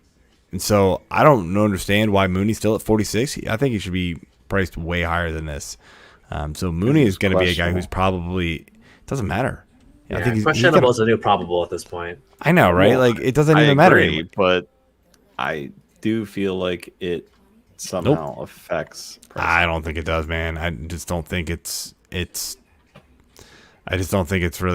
so I don't understand why Mooney's still at 46. I think he should be priced way higher than this. So Mooney is going to be a guy who's probably doesn't matter. Yeah, I think questionable is a new probable at this point. I know, right? Like it doesn't even matter anymore. But I do feel like it somehow affects. I don't think it does, man. I just don't think it's really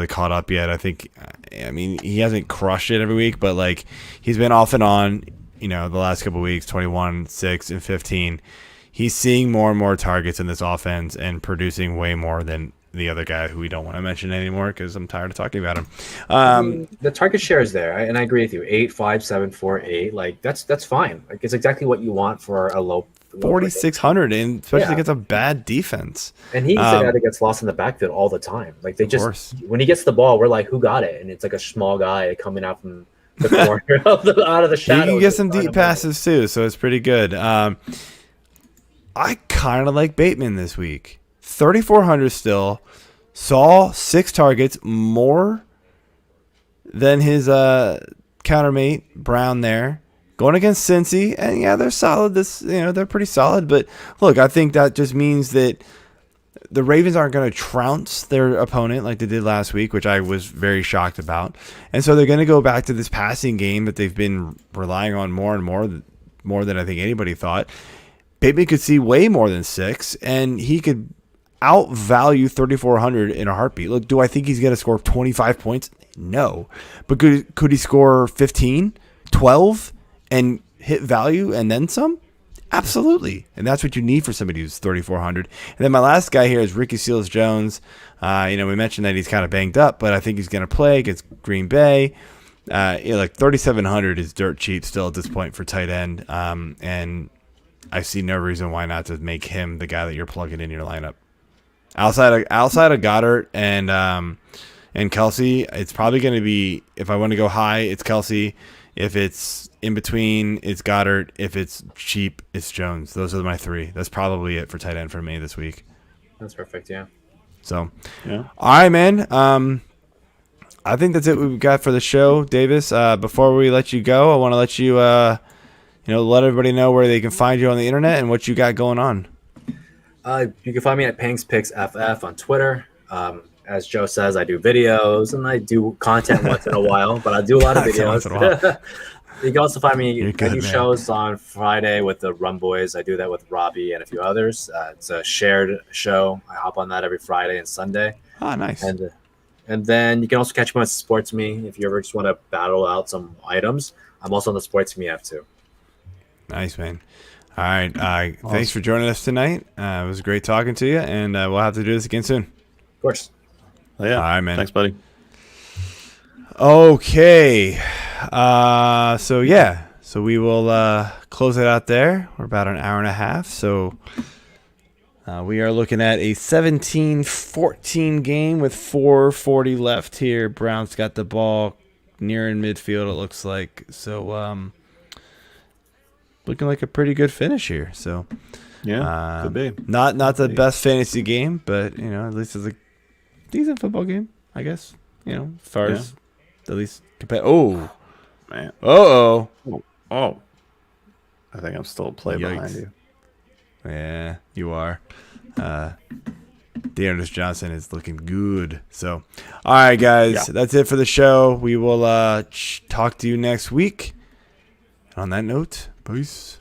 caught up yet. He hasn't crushed it every week, but like he's been off and on, the last couple of weeks, 21, 6, and 15. He's seeing more and more targets in this offense and producing way more than the other guy who we don't want to mention anymore because I'm tired of talking about him. The target share is there, and I agree with you. 8, 5, 7, 4, 8. Like that's fine. Like it's exactly what you want for a low 4,600, and especially against a bad defense. And he's the guy that gets lost in the backfield all the time. Like they just when he gets the ball, we're like, who got it? And it's like a small guy coming out from the corner out of the shadow. You can get some deep passes too, so it's pretty good. I kind of like Bateman this week. 3,400 still. Saw 6 targets, more than his countermate Brown there. Going against Cincy, and they're solid. They're pretty solid. But look, I think that just means that the Ravens aren't going to trounce their opponent like they did last week, which I was very shocked about. And so they're going to go back to this passing game that they've been relying on more and more than I think anybody thought. Bateman could see way more than 6, and he could outvalue 3,400 in a heartbeat. Look, do I think he's going to score 25 points? No. But could he score 15, 12, and hit value and then some? Absolutely. And that's what you need for somebody who's 3,400. And then my last guy here is Ricky Seals-Jones. We mentioned that he's kind of banged up, but I think he's going to play against Green Bay. 3,700 is dirt cheap still at this point for tight end. And I see no reason why not to make him the guy that you're plugging in your lineup. Outside of Goddard and Kelsey, it's probably going to be, if I want to go high, it's Kelsey. If it's in between, it's Goddard. If it's cheap, it's Jones. Those are my 3. That's probably it for tight end for me this week. That's perfect, yeah. So, all right, man. I think that's it we've got for the show, Davis. Before we let you go, I want to let you let everybody know where they can find you on the internet and what you got going on. You can find me at Pangs Picks FF on Twitter. As Joe says, I do videos and I do content once in a while, but I do a lot of videos. You can also find me. I do shows on Friday with the Rum Boys. I do that with Robbie and a few others. It's a shared show. I hop on that every Friday and Sunday. Oh, nice. And then you can also catch me on Sports Me if you ever just want to battle out some items. I'm also on the Sports Me app too. Nice, man. All right. Awesome. Thanks for joining us tonight. It was great talking to you, and we'll have to do this again soon. Of course. Oh, yeah. All right, man. Thanks, buddy. Okay. So we will close it out there. We're about an hour and a half. So We are looking at a 17-14 game with 4:40 left here. Browns got the ball near in midfield, it looks like. So, looking like a pretty good finish here. So, Yeah, could be. Not the best fantasy game, but, at least it's a decent football game, I guess. As far as at least compare. Oh, Man. Oh. Oh. I think I'm still a play behind you. Yeah, you are. Dearness Johnson is looking good. So, all right, guys, that's it for the show. We will talk to you next week. On that note, peace.